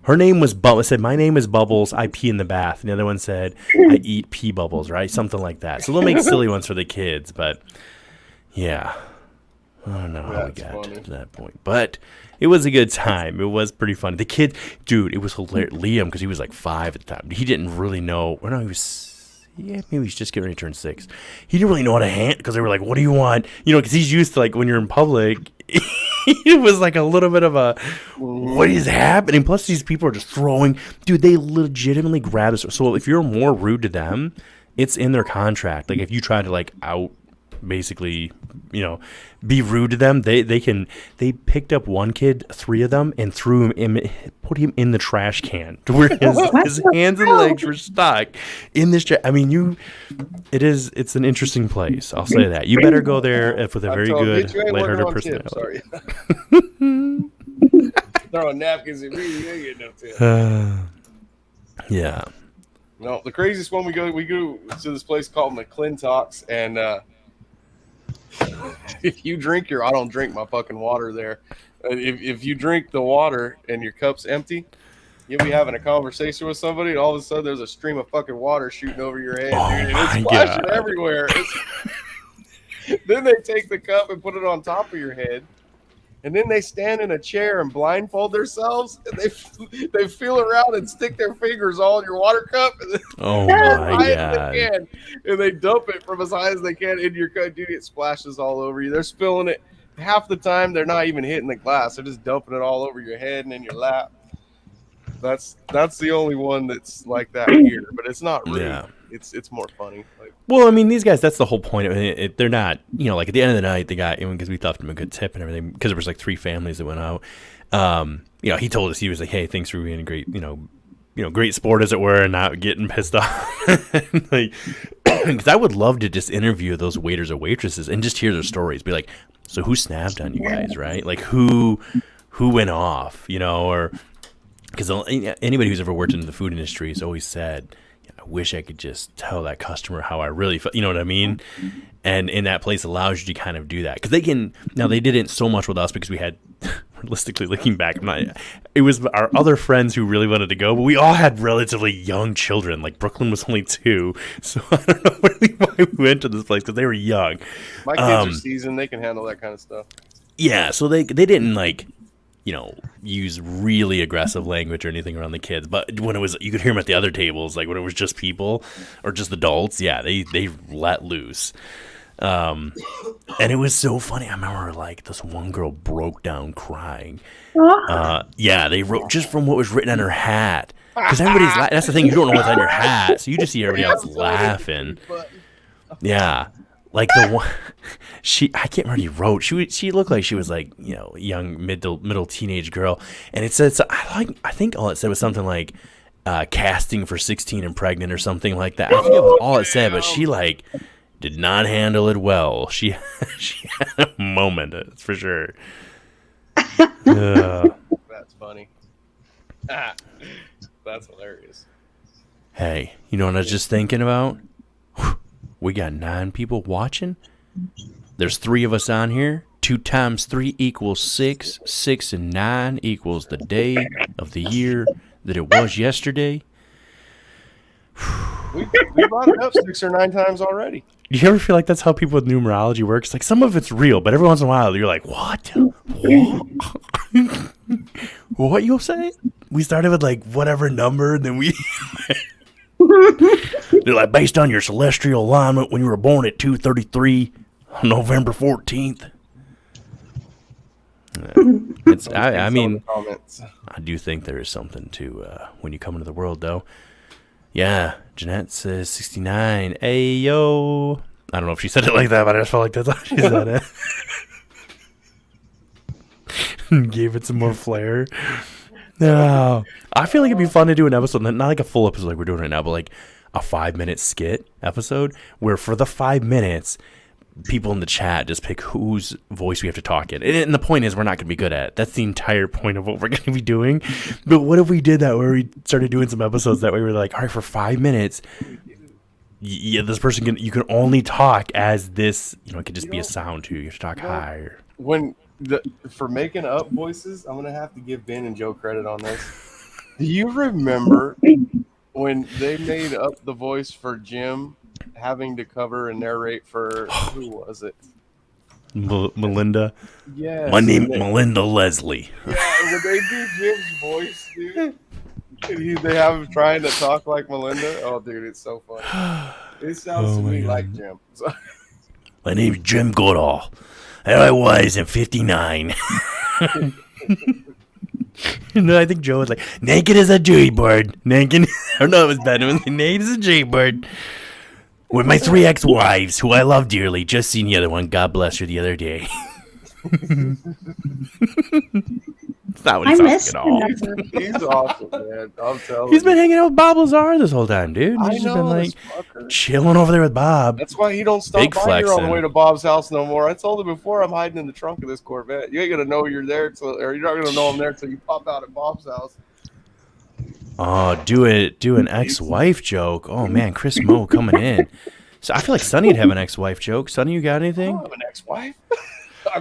Her name was Bubbles. Said my name is Bubbles. I pee in the bath, and the other one said I eat pee bubbles, right? Something like that. So they'll make silly ones for the kids, but yeah, I don't know how we got to that point, but it was a good time. It was pretty fun. The kid, dude, it was hilarious. Liam, because he was like 5 at the time. He didn't really know. Or no, he was. Yeah, maybe he's just getting ready to turn 6. He didn't really know how to hand, because they were like, what do you want? You know, because he's used to, like, when you're in public, it was like a little bit of a, what is happening? Plus, these people are just throwing, dude, they legitimately grab this. So if you're more rude to them, it's in their contract. Like, if you try to, like, basically, you know, be rude to them, they picked up one kid, 3 of them, and put him in the trash can to where his hands and legs were stuck in this I mean, it's an interesting place, I'll say that. You better go there with a very good lighthearted personality. Throwing napkins at me, you ain't getting no tip. Yeah. No, the craziest one we go to this place called McClintock's, and if you drink I don't drink my fucking water there. If you drink the water and your cup's empty, you'll be having a conversation with somebody, and all of a sudden there's a stream of fucking water shooting over your head, dude, and it's splashing everywhere. Then they take the cup and put it on top of your head, and then they stand in a chair and blindfold themselves, and they feel around and stick their fingers all in your water cup, and oh my god, and they dump it from as high as they can in your cup. Dude, it splashes all over you. They're spilling it. Half the time they're not even hitting the glass, they're just dumping it all over your head and in your lap. That's the only one that's like that here, but it's not rude. Yeah. It's more funny. Like, well, I mean, these guys, that's the whole point of it. They're not, you know, like at the end of the night, the guy, because we thought them a good tip and everything, because there was like 3 families that went out. You know, he told us, he was like, hey, thanks for being a great, you know, great sport as it were, and not getting pissed off. Like, because I would love to just interview those waiters or waitresses and just hear their stories. Be like, so who snapped on you guys, right? Like who went off, you know, or because anybody who's ever worked in the food industry has always said, I wish I could just tell that customer how I really felt. You know what I mean? And in that place allows you to kind of do that. Because they can, now they didn't so much with us because we had, realistically looking back, it was our other friends who really wanted to go, but we all had relatively young children. Like Brooklyn was only 2. So I don't know really why we went to this place because they were young. My kids are seasoned. They can handle that kind of stuff. Yeah, so they didn't like, you know, use really aggressive language or anything around the kids. But when it was, you could hear them at the other tables, like when it was just people or just adults. Yeah, they let loose. And it was so funny. I remember like this one girl broke down crying. Yeah, they wrote just from what was written on her hat. Because everybody's that's the thing, you don't know what's on your hat, so you just see everybody else laughing. Yeah. Like the one, I can't remember what he wrote. She looked like she was like, you know, young middle teenage girl, and it said, I think all it said was something like, casting for 16 and pregnant or something like that. I forget what all it said, but she like did not handle it well. She had a moment, that's for sure. That's funny. That's hilarious. Hey, you know what I was just thinking about? We got 9 people watching. There's 3 of us on here. 2 times 3 equals 6. 6 and 9 equals the day of the year that it was yesterday. We brought it up 6 or 9 times already. Do you ever feel like that's how people with numerology works? Like some of it's real, but every once in a while you're like, what? What? What you say? We started with like whatever number, and then we... They're like, based on your celestial alignment when you were born at 2:33 on November 14th. I mean, I do think there is something to when you come into the world, though. Yeah, Jeanette says 69. Hey, yo. I don't know if she said it like that, but I just felt like that's how she said it. Gave it some more flair. No, I feel like it'd be fun to do an episode, not like a full episode like we're doing right now, but like a 5-minute skit episode where for the 5 minutes, people in the chat just pick whose voice we have to talk in. And the point is we're not going to be good at it. That's the entire point of what we're going to be doing. But what if we did that where we started doing some episodes that way? We're like, all right, for 5 minutes, yeah, this person you can only talk as this, you know, it could just be a sound too. You have to talk higher. For making up voices, I'm gonna have to give Ben and Joe credit on this. Do you remember when they made up the voice for Jim having to cover and narrate for who was it? Melinda. Yeah. My name is Melinda Leslie. Yeah, when they do Jim's voice, dude, and they have him trying to talk like Melinda. Oh, dude, it's so funny. It sounds to me like Jim. My name's Jim Goodall. There I was in 59. No, I think Joe was like, naked as a Jaybird. Naked. Or no, it was Ben. It was naked as a Jaybird. With my 3 ex-wives, who I love dearly. Just seen the other one. God bless her the other day. It's not what he sounds like at all. He's awesome, man. I'm telling you. He's been hanging out with Bob Lazar this whole time, dude. I He's know, just been like chilling over there with Bob. That's why he don't stop Big by here on flexing. the way to Bob's house no more. I told him before, I'm hiding in the trunk of this Corvette. You ain't gonna know you're there or you're not gonna know I'm there till you pop out at Bob's house. Oh, do an ex-wife joke. Oh man, Chris Moe coming in. So I feel like Sonny'd have an ex-wife joke. Sonny, you got anything? I don't have an ex-wife.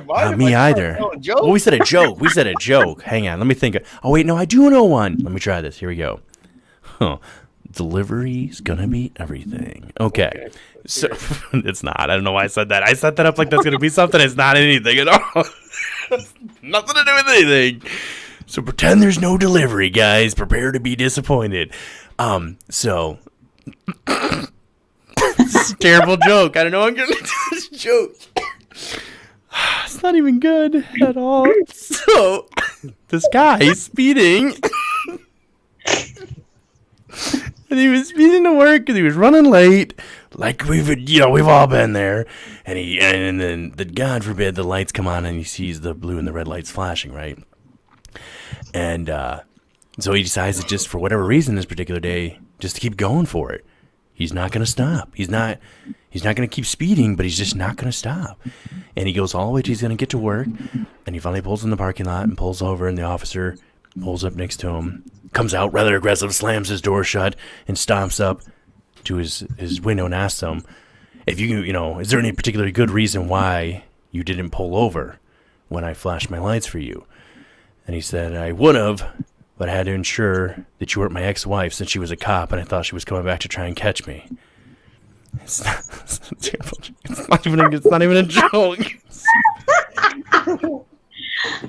Not me either. Well, we said a joke. Hang on, let me think. Oh wait, no, I do know one. Let me try this. Here we go. Delivery's gonna be everything. Okay. So it's not. I don't know why I said that. I set that up like that's gonna be something. It's not anything at all. Nothing to do with anything. So pretend there's no delivery, guys. Prepare to be disappointed. So it's a terrible joke. I don't know. I'm gonna do this joke. It's not even good at all. So this guy speeding. And he was speeding to work because he was running late, like we've all been there. And then God forbid the lights come on and he sees the blue and the red lights flashing, right? And so he decides to just, for whatever reason, this particular day, just to keep going for it. He's not going to stop. He's not going to keep speeding, but he's just not going to stop. And he goes all the way till he's going to get to work. And he finally pulls in the parking lot and pulls over, and the officer pulls up next to him, comes out rather aggressive, slams his door shut, and stomps up to his window and asked him if is there any particularly good reason why you didn't pull over when I flashed my lights for you? And he said, I would have, but I had to ensure that you weren't my ex-wife since she was a cop and I thought she was coming back to try and catch me. It's not even a joke.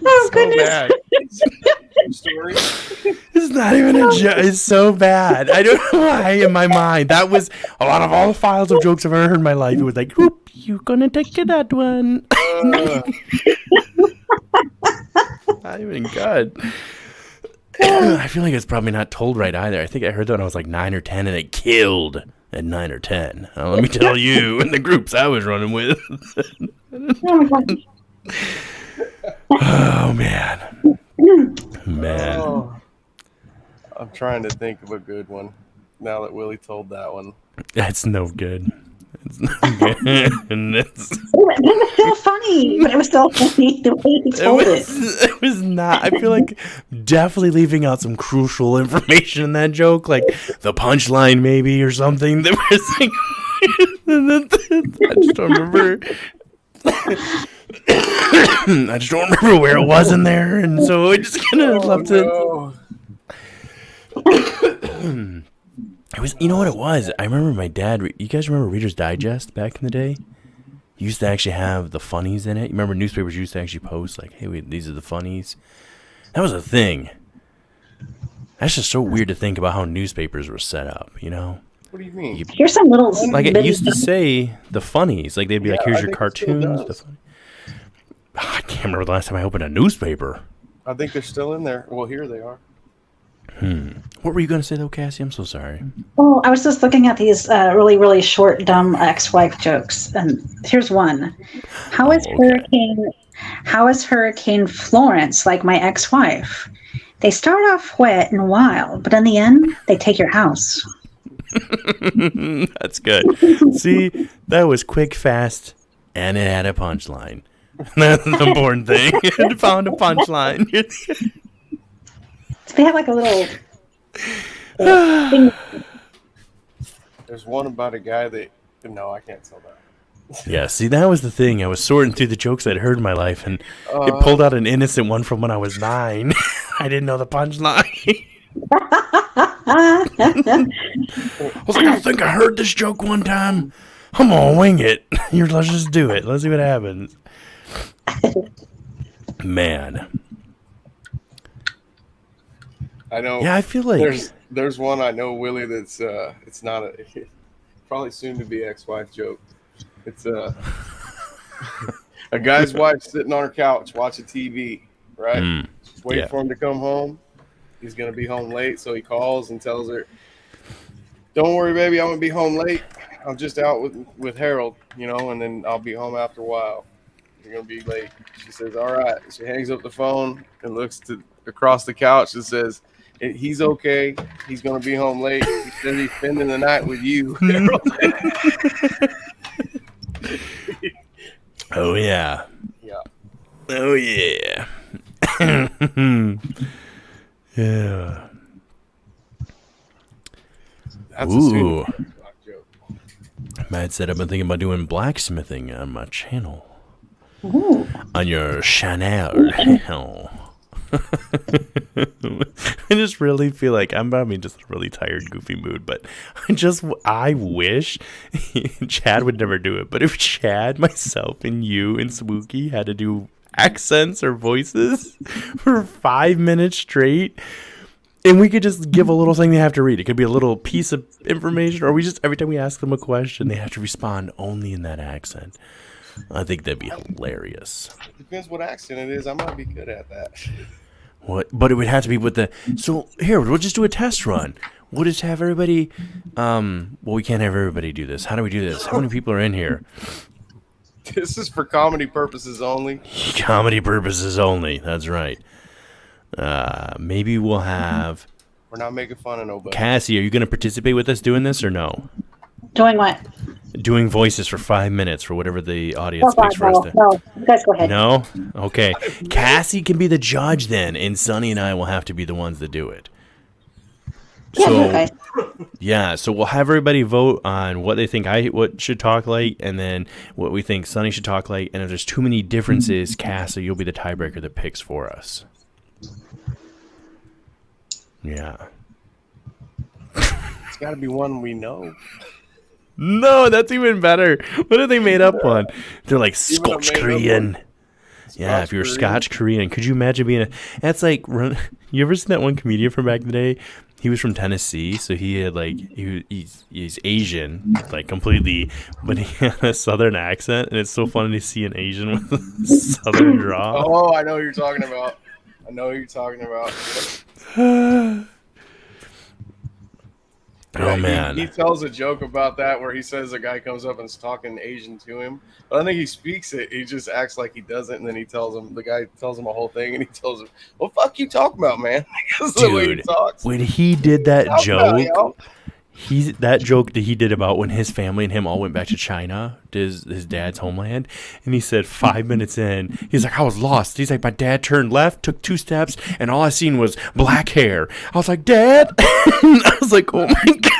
Oh, goodness. Bad. Story. It's not even a joke. It's so bad. I don't know why in my mind. That was a lot of all the files of jokes I've ever heard in my life. It was like, whoop, you gonna take that one. Not even good. I feel like it's probably not told right either. I think I heard that when I was like 9 or 10 and it killed at 9 or 10. Let me tell you, in the groups I was running with. Oh, man. Oh, I'm trying to think of a good one now that Willie told that one. That's no good. It's no good. It was still funny, but it was still funny the way he told it. It was not. I feel like definitely leaving out some crucial information in that joke, like the punchline maybe or something. That was like, I just don't remember. I just don't remember where it was in there, and so I just kind of left it. It was, you know what it was? I remember my dad. You guys remember Reader's Digest back in the day? You used to actually have the funnies in it. You remember newspapers used to actually post like, "Hey, these are the funnies." That was a thing. That's just so weird to think about how newspapers were set up. You know? What do you mean? Here's some little. Like it used to say the funnies. Like they'd be like, "Here's your cartoons." I can't remember the last time I opened a newspaper. I think they're still in there. Well, here they are. What were you going to say though, Cassie? I'm so sorry. Oh, I was just looking at these really, really short, dumb ex-wife jokes, and here's one. How is Hurricane Florence like my ex-wife? They start off wet and wild, but in the end, they take your house. That's good. See, that was quick, fast, and it had a punchline. That's the important thing. It found a punchline. They have like a little thing. There's one about a guy that... No, I can't tell that. Yeah, see, that was the thing. I was sorting through the jokes I'd heard in my life, and it pulled out an innocent one from when I was 9. I didn't know the punchline. I was like, I think I heard this joke one time. Come on, wing it. Let's just do it. Let's see what happens. Man. I know. Yeah, I feel like there's one I know, Willie. That's it's not a probably soon to be ex-wife joke. It's a guy's wife sitting on her couch watching TV, right? Just waiting for him to come home. He's gonna be home late, so he calls and tells her, "Don't worry, baby, I'm gonna be home late. I'm just out with Harold, and then I'll be home after a while. You're gonna be late." She says, "All right." She hangs up the phone and looks across the couch and says, "He's okay. He's gonna be home late. He said he's spending the night with you." Oh yeah. Yeah. Oh yeah. Yeah. That's Ooh. a joke. Matt said I've been thinking about doing blacksmithing on my channel. Ooh. On your channel. I just really feel like I'm probably just a really tired, goofy mood, but I wish Chad would never do it. But if Chad, myself, and you and Swookie had to do accents or voices for 5 minutes straight, and we could just give a little thing they have to read. It could be a little piece of information, or we just every time we ask them a question, they have to respond only in that accent. I think that'd be hilarious. Depends what accent it is. I might be good at that. What? But it would have to be with the. So here, we'll just do a test run. We'll just have everybody. Well, we can't have everybody do this. How do we do this? How many people are in here? This is for comedy purposes only. Comedy purposes only. That's right. Maybe we'll have. We're not making fun of nobody. Cassie, are you going to participate with us doing this or no? Doing what? Doing voices for 5 minutes for whatever the audience picks for us to. No, you guys go ahead. No? Okay. Cassie can be the judge then, and Sonny and I will have to be the ones that do it. Yeah, So, you guys. Yeah, so we'll have everybody vote on what they think what should talk like, and then what we think Sonny should talk like. And if there's too many differences, Cassie, you'll be the tiebreaker that picks for us. Yeah. It's got to be one we know. No, that's even better. What have they made up on? They're like Scotch Korean. Yeah, if you were Scotch Korean, could you imagine being that's like, you ever seen that one comedian from back in the day? He was from Tennessee, so he had like, he's Asian, like completely, but he had a Southern accent, and it's so funny to see an Asian with a Southern draw. Oh, I know who you're talking about. Oh man, he tells a joke about that where he says a guy comes up and is talking Asian to him. But I don't think he speaks it. He just acts like he doesn't, and then the guy tells him a whole thing, and he tells him, "Well, fuck you talking about, man." That's the way he talks. When he did that joke, that joke that he did about when his family and him all went back to China, to his dad's homeland, and he said 5 minutes in, he's like, I was lost. He's like, my dad turned left, took 2 steps, and all I seen was black hair. I was like, Dad? I was like, oh my God.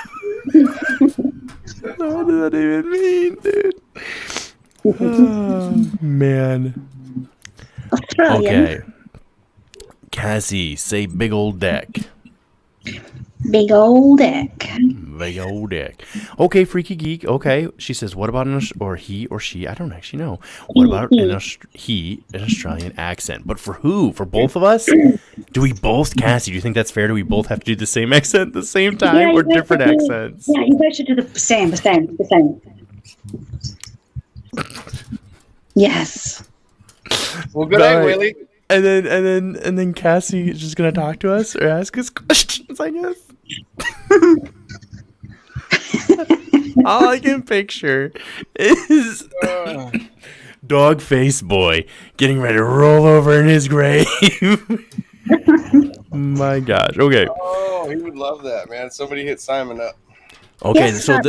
What does that even mean, dude? Oh, man. Okay. Cassie, say big old deck. Big old deck. Big old deck. Okay, freaky geek. Okay, she says, what about or he or she? I don't actually know. What about an Australian accent? But for who? For both of us? Do we both, Cassie? Do you think that's fair? Do we both have to do the same accent at the same time, or different accents? Yeah, you guys should do the same. Yes. Well, good night, Willie. And then Cassie is just gonna talk to us or ask us questions, I guess. All I can picture is dog face boy getting ready to roll over in his grave. My gosh. Okay. Oh, he would love that, man. Somebody hit Simon up. Okay, so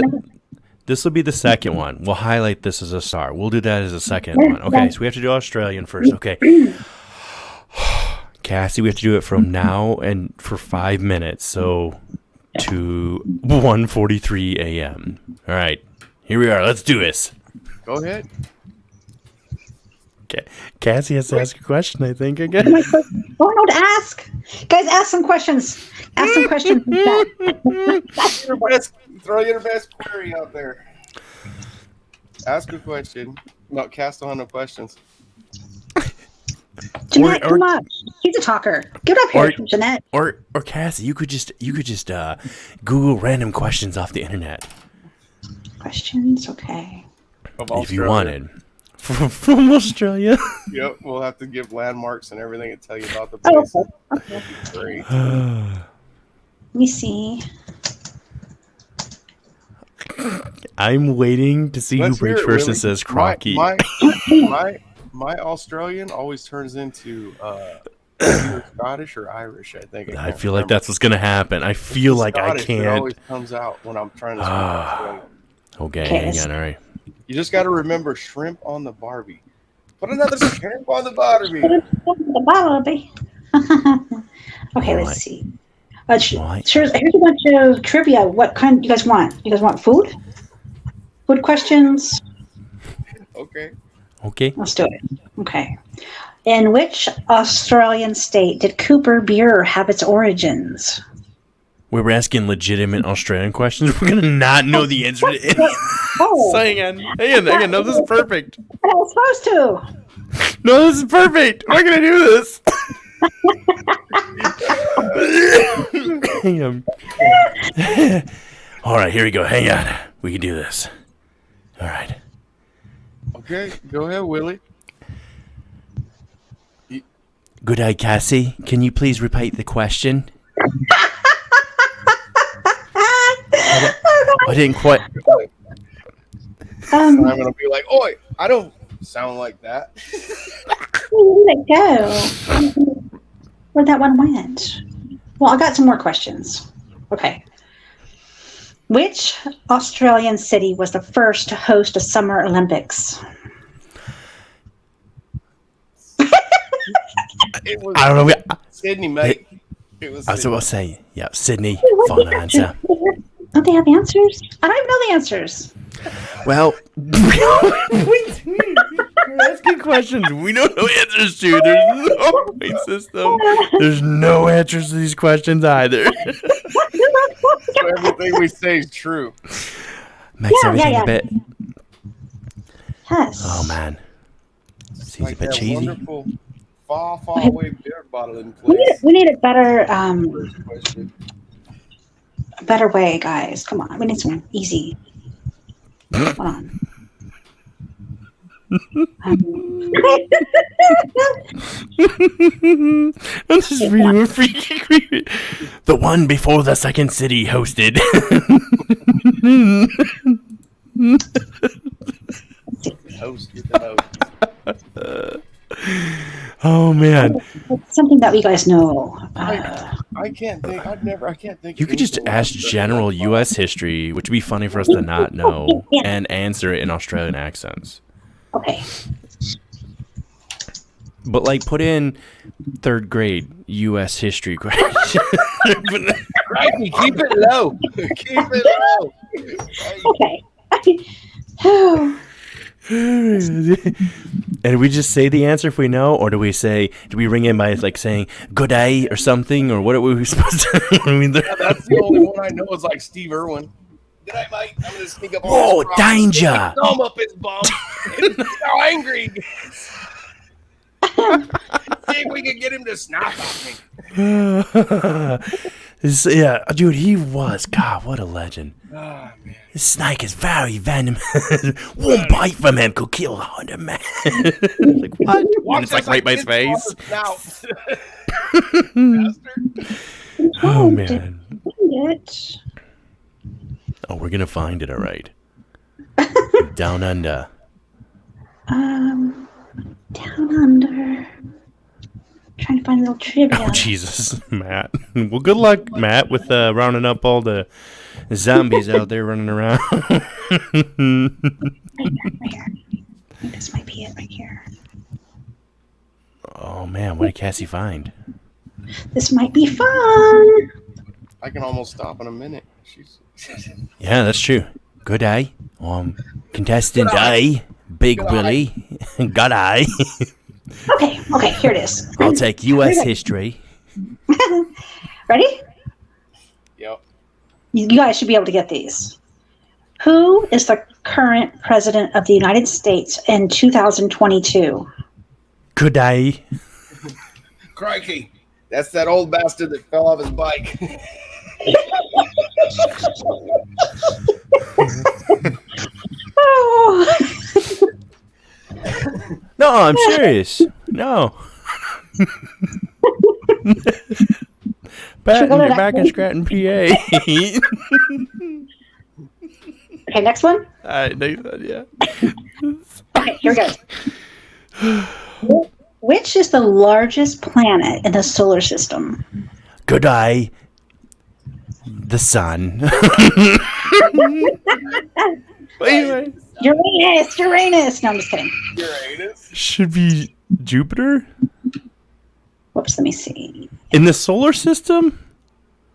this will be the second one. We'll highlight this as a star. We'll do that as a second one. Okay, so we have to do Australian first. Okay. Cassie, we have to do it from now and for 5 minutes, so to 1:43 a.m. All right, here we are. Let's do this. Go ahead. Cassie has to ask a question, I think, again. Oh, no, to ask. Guys, ask some questions. Ask some questions. Throw your best query out there. Ask a question. No, cast 100 questions. Jeanette, come on. She's a talker. Get up here, Jeanette. Or Cassie, you could just Google random questions off the internet. Questions, okay. If you wanted. From Australia. Yep, we'll have to give landmarks and everything and tell you about the place. Okay. Great. Let me see. I'm waiting to see who breaks first and says Crocky. My Australian always turns into either Scottish or Irish, I think. I feel like that's what's going to happen. I feel like Scottish, I can't. It always comes out when I'm trying to speak Australian. Okay, hang on, all right. You just got to remember shrimp on the Barbie. Put another shrimp on the Barbie. Okay, let's see. Here's a bunch of trivia. What kind you guys want? You guys want food? Food questions? Okay. Let's do it. Okay. In which Australian state did Cooper beer have its origins? We were asking legitimate Australian questions. We're going to not know the answer to any. So hang on. No, this is perfect. I was supposed to. No, this is perfect. We're going to do this. Hang on. All right, here we go. Hang on. We can do this. All right. Okay, go ahead, Willie. Good day, Cassie. Can you please repeat the question? I didn't quite. I'm gonna be like, "Oi, I don't sound like that." Where'd it go? Where'd that one went? Well, I got some more questions. Okay. Which Australian city was the first to host a Summer Olympics? It was I don't know. Sydney, mate. It was. I was about to say, yeah, Sydney. Fun answer. Don't they have answers? I don't even know the answers. Well, we're asking questions we don't know answers to. There's no point system. There's no answers to these questions either. So everything we say is true. Makes everything a bit. Yes. Oh man, seems Like a bit that cheesy. wonderful, far away beer bottle in place. We need a better First question. better way, guys. Come on, we need some easy. Hold on. I'm just reading a freaking agreement. The one before the second city hosted. Host with the host. Oh man, It's something that we guys know. I can't think. I can't think. you of could just anything ask like that. general U.S. history, which would be funny for us to not know, and answer it in Australian accents. Okay. But like, put in third grade U.S. history question. Crikey, keep it low. Keep it low. Okay. And we just say the answer if we know, or do we ring in by like saying good day or something, or what are we supposed to? I mean, Yeah, that's the only one I know is like Steve Irwin. Good night, mate. I'm gonna sneak up on whoa, this rock, danger! thumb up his bum. How angry he gets. See if we can get him to snap at me. Yeah, dude, he was. God, what a legend. Oh, man. This snake is very venomous. One bite from him could kill 100 men. Like, what? And it's like right by his face. Oh, man. It. Oh, we're going to find it, all right. Down under. Down under. Trying to find a little trivia. Oh, Jesus, Matt. Well, good luck, Matt, with rounding up all the zombies out there running around. Right here. I think this might be it right here. Oh, man, what did Cassie find? This might be fun. I can almost stop in a minute. Yeah, that's true. Good day. Contestant A, Big Good Willie. Good eye. Okay, here it is. I'll take U.S. history. Ready? Yep. You guys should be able to get these. Who is the current president of the United States in 2022? Good day. Crikey. That's that old bastard that fell off his bike. Oh. No, I'm serious. No. back in Scranton, PA. Okay, next one. Yeah. Okay, here we go. Which is the largest planet in the solar system? Good day. The sun. Anyway. Uranus. No, I'm just kidding. Uranus. Should be Jupiter? Whoops, let me see. In the solar system?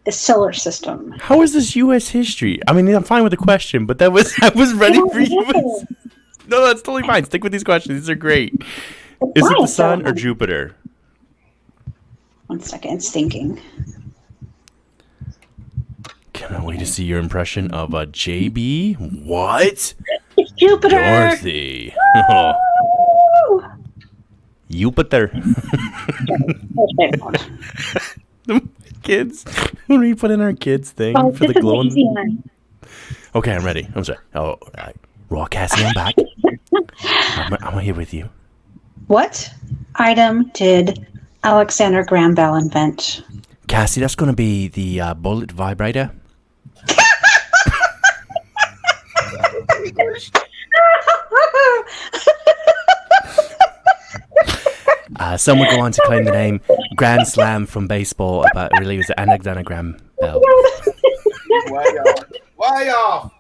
The solar system. How is this U.S. history? I mean, I'm fine with the question, but I was ready for you. No, that's totally fine. Stick with these questions. These are great. Is it the sun or Jupiter? 1 second, it's thinking. Cannot wait to see your impression of a JB. What? It's Jupiter. Dorothy. Jupiter. The kids. When we put in our kids thing for the glowing. Okay, I'm ready. I'm sorry. Oh, all right. Raw Cassie, I'm back. I'm here with you. What item did Alexander Graham Bell invent? Cassie, that's going to be the bullet vibrator. Some would go on to claim the name Grand Slam from baseball, but really it was Alexander Graham Bell. Way off.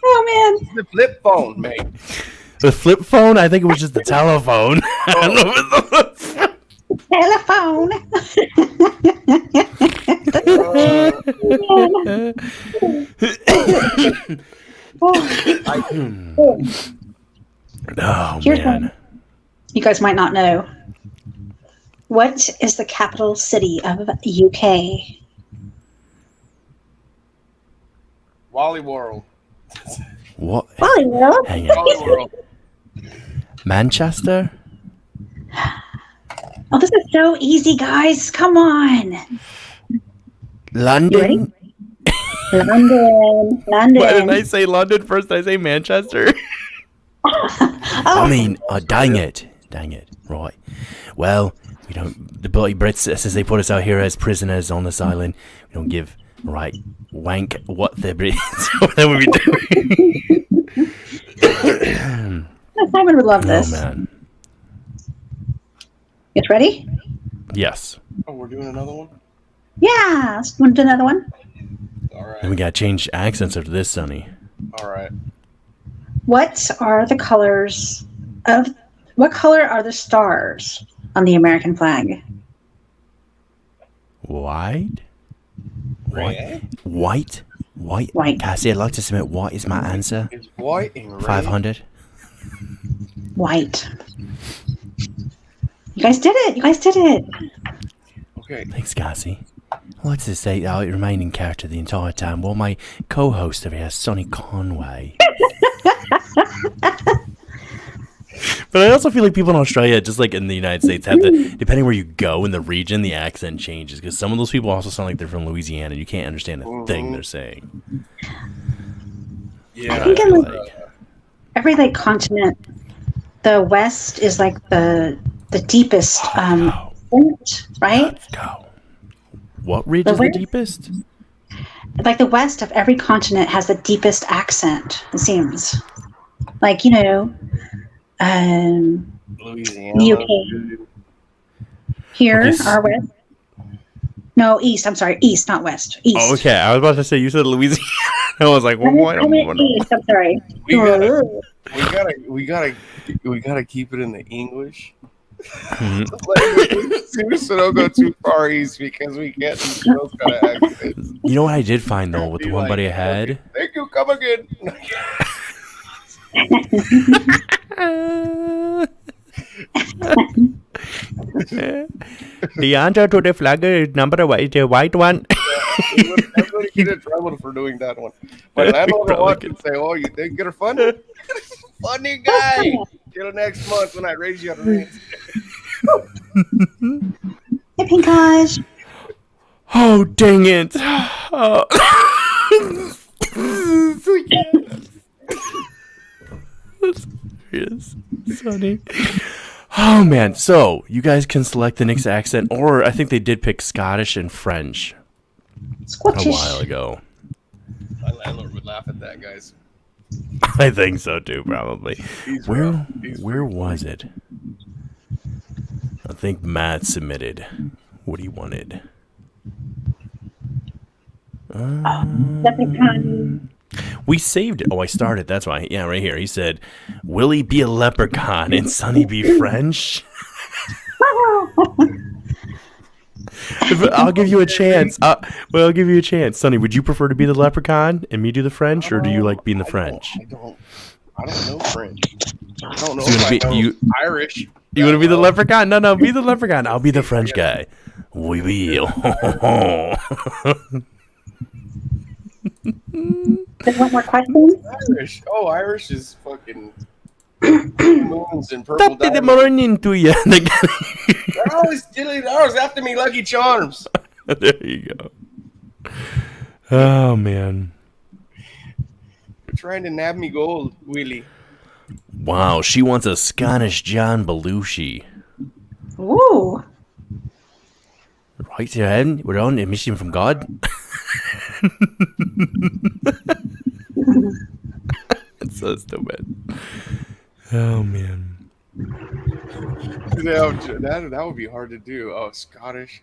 Oh man, It's the flip phone, mate. The flip phone? I think it was just the telephone. I don't know if it's the telephone. you guys might not know. What is the capital city of UK? Wally World. What? Wally World? Hang Wally on. World. Manchester? Oh, this is so easy, guys. Come on. London? London. Why didn't London. I say London first? Did I say Manchester? Oh, I mean, dang it. Dang it. Right. Well, we don't. The bloody Brits, since they put us out here as prisoners on this island, we don't give. Right. Wank what the Brits. What would we do? Simon would love this. Oh, man. You ready? Yes. Oh, we're doing another one? Yeah. Let's do another one. All right. And we gotta change accents after this, Sonny. All right. What are the colors of? What color are the stars on the American flag? White? Red? White? White? White. Cassie, I'd like to submit what is my answer? It's white and red. 500? White. You guys did it. You guys did it. Okay. Thanks, Cassie. I'd like to say I'll remain in character the entire time while my co-host over here, Sonny Conway. But I also feel like people in Australia, just like in the United States, have the, depending where you go in the region, the accent changes. Because some of those people also sound like they're from Louisiana. You can't understand a thing they're saying. Yeah. I think in like, every like continent, the West is like the deepest point, right? Let's go. What region is the deepest? Like the West of every continent has the deepest accent. It seems like, you know, Louisiana. UK. Here, Okay, our West. No, East. I'm sorry, East, not West. East. Oh, okay. I was about to say you said Louisiana. I was like, well, I I don't meant know. East. I'm sorry. We gotta keep it in the English. Mhm. So don't go too far east because we can't do those kind of accents. You know what I did find though with the one buddy I had? Thank you, come again. The answer to the flag is number one, the white one. Everybody get in trouble for doing that one. My landlord will watch and say, "Oh, you think you're funny? Funny guy." Till next month when I raise your rent. Hey, Pinkage. Oh, dang it. Oh. That's serious, Sonny. Oh, man. So, you guys can select the next accent, or I think they did pick Scottish and French a Scottish. while ago. My landlord would laugh at that, guys. I think so, too, probably. He's Where rough. He's where was it? I think Matt submitted what he wanted. We saved it. Oh, I started. That's why. Yeah, right here. He said, "Will he be a leprechaun and Sonny be French?" I'll give you a chance. Well, I'll give you a chance, Sonny. Would you prefer to be the leprechaun and me do the French, or do you like being the French? I don't know French. I don't know So if I know you Irish. you want to be the leprechaun? No, be the leprechaun. I'll be the French guy. We will. There's one more question. Irish. Oh, Irish is fucking moons and purple Top of the diamonds. morning to you. They're always stealing ours after me, Lucky Charms. There you go. Oh, man. They're trying to nab me gold, Willie. Wow, she wants a Scottish John Belushi. Ooh. Right ahead. We're on a mission from God. It's so stupid. Oh, man. That would be hard to do. Oh, Scottish.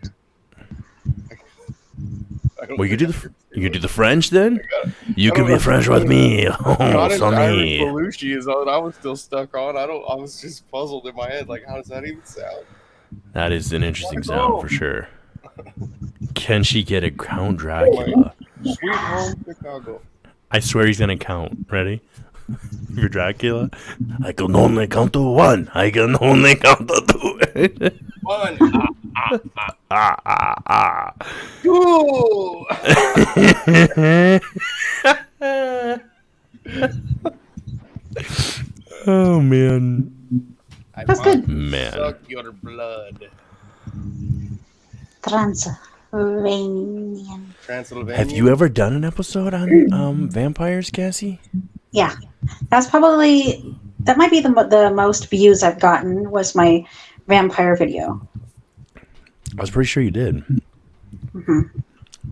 Well, you could do the French then. You can be French with me. Oh, Scottish Irish Sonny. Belushi is what I was still stuck on. I was just puzzled in my head. Like, how does that even sound? That is an interesting sound for sure. Can she get a Count Dracula? Sweet home Chicago. I swear he's gonna count. Ready? You're Dracula. I can only count to one. I can only count to two. One. Ooh. Oh man. That's good. Man. Suck your blood. Transylvanian. Transylvania. Have you ever done an episode on vampires, Cassie? Yeah, that might be the most views I've gotten was my vampire video. I was pretty sure you did. Mm-hmm.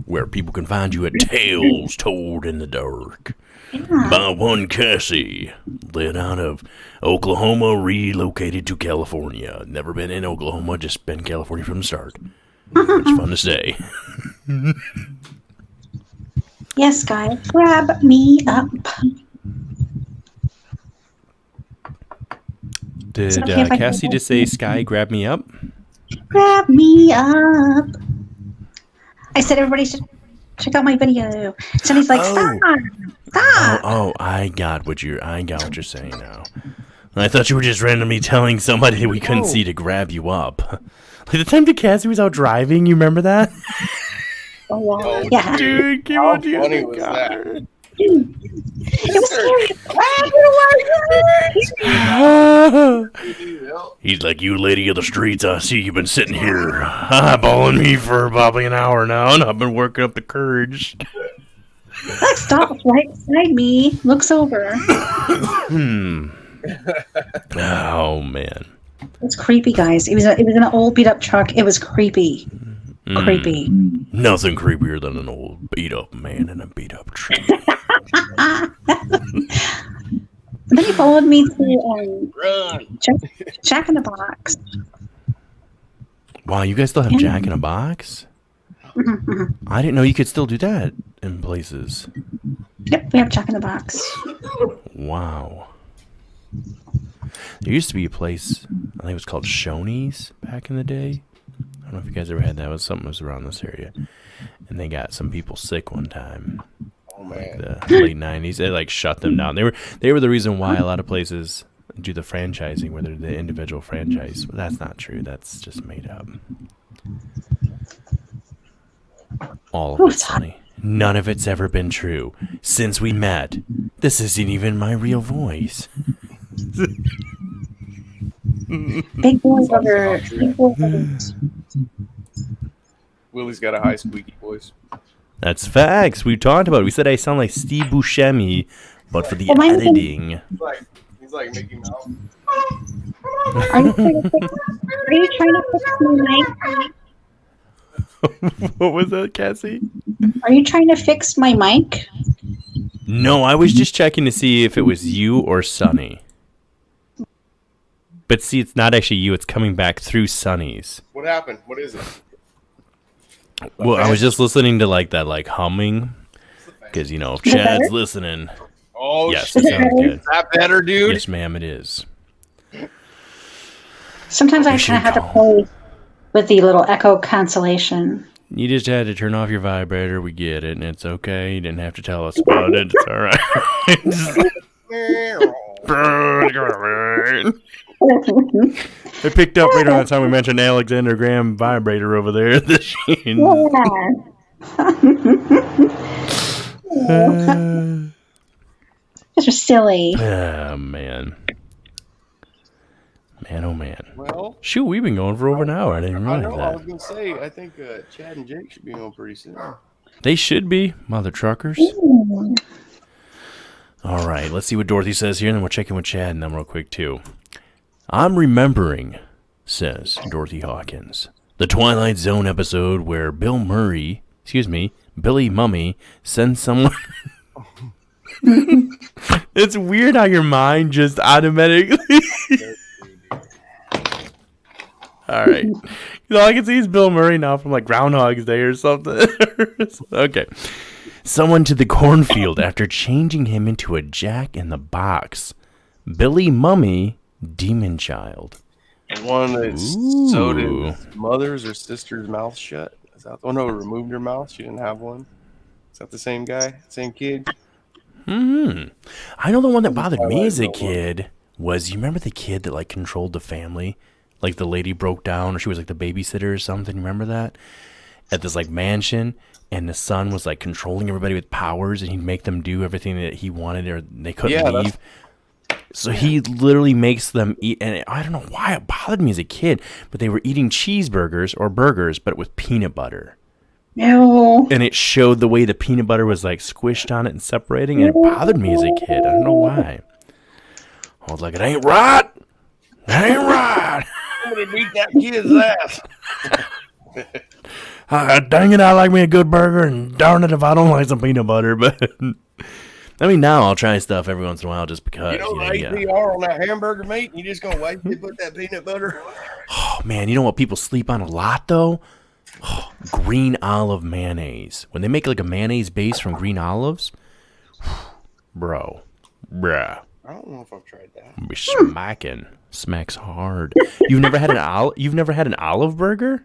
Where people can find you at Tales Told in the Dark. Yeah. By one Cassie, led out of Oklahoma, relocated to California. Never been in Oklahoma, just been California from the start. It's fun to say. Yes, guys, grab me up. Did okay if I Cassie can- just say, Sky, grab me up? Grab me up. I said everybody should check out my video. Somebody's like, stop. Oh, I got what you're saying now. I thought you were just randomly telling somebody that we couldn't see to grab you up. Like the time that Cassie was out driving, you remember that? Oh, yeah. Dude, give How it to you. funny was that? It was scary. He's like, you lady of the streets, I see you've been sitting here eyeballing me for probably an hour now, and I've been working up the courage. Stop right beside me. Looks over. Oh, man. It's creepy, guys. It was an old beat up truck. It was creepy. Creepy. Nothing creepier than an old beat up man in a beat up truck. And then he followed me to Run. Jack in the Box. Wow, you guys still have Jack in a Box? I didn't know you could still do that in places. Yep, we have Jack in the Box. Wow. There used to be a place, I think it was called Shoney's back in the day. I don't know if you guys ever had that. It was something was around this area. And they got some people sick one time. Oh man. The late 90s. They like shut them down. They were the reason why a lot of places do the franchising where they're the individual franchise. But that's not true. That's just made up. All of it's funny. None of it's ever been true. Since we met, this isn't even my real voice. Big boys over. Big boys over. Willie's got a high squeaky voice. That's facts. We talked about it. We said I sound like Steve Buscemi, but for the editing. He's like Mickey Mouse. Are you trying to fix my mic? What was that, Cassie? Are you trying to fix my mic? No, I was just checking to see if it was you or Sunny. But see, it's not actually you. It's coming back through Sunny's. What happened? What is it? Well, I was just listening to like that humming. Because, if Chad's listening. Oh, Yes, shit. it sounds good. Is that better, dude? Yes, ma'am, it is. Sometimes I kind of have to play with the little echo cancellation. You just had to turn off your vibrator. We get it, and it's okay. You didn't have to tell us about it. It's all right. I picked up right around the time we mentioned Alexander Graham vibrator over there. These are silly. Oh, man. Man, oh, man. Well, Shoot, we've been going for over an hour. I didn't I realize know. I that. was gonna say. I think Chad and Jake should be on pretty soon. They should be, mother truckers. All right, let's see what Dorothy says here, and then we'll check in with Chad and them real quick, too. I'm remembering, says Dorothy Hawkins, the Twilight Zone episode where Billy Mummy, sends someone... It's weird how your mind just automatically... All right. All I can see is Bill Murray now from Groundhog's Day or something. Okay. Someone to the cornfield after changing him into a Jack in the Box. Billy Mummy, Demon Child. The one that sewed his mother's or sister's mouth shut. Is that the one who removed her mouth? She didn't have one. Is that the same guy? Same kid? I know the one that bothered me as a kid was, you remember the kid that like controlled the family? Like the lady broke down, or she was like the babysitter or something. Remember that? At this like mansion, and the son was like controlling everybody with powers, and he'd make them do everything that he wanted, or they couldn't leave. So he literally makes them eat, and I don't know why it bothered me as a kid, but they were eating cheeseburgers or burgers, but with peanut butter. No. And it showed the way the peanut butter was like squished on it and separating, and it bothered me as a kid. I don't know why. I was like, it ain't right. It ain't right. I'm going to beat that kid's ass. Dang it, I like me a good burger, and darn it if I don't like some peanut butter. But I mean, now I'll try stuff every once in a while just because. You know the APR on that hamburger meat, and you just going to wait to put that peanut butter? Oh, man, you know what people sleep on a lot, though? Oh, green olive mayonnaise. When they make like a mayonnaise base from green olives, bruh. I don't know if I've tried that. Be smacking. Smacks hard. You've never had an You've never had an olive burger?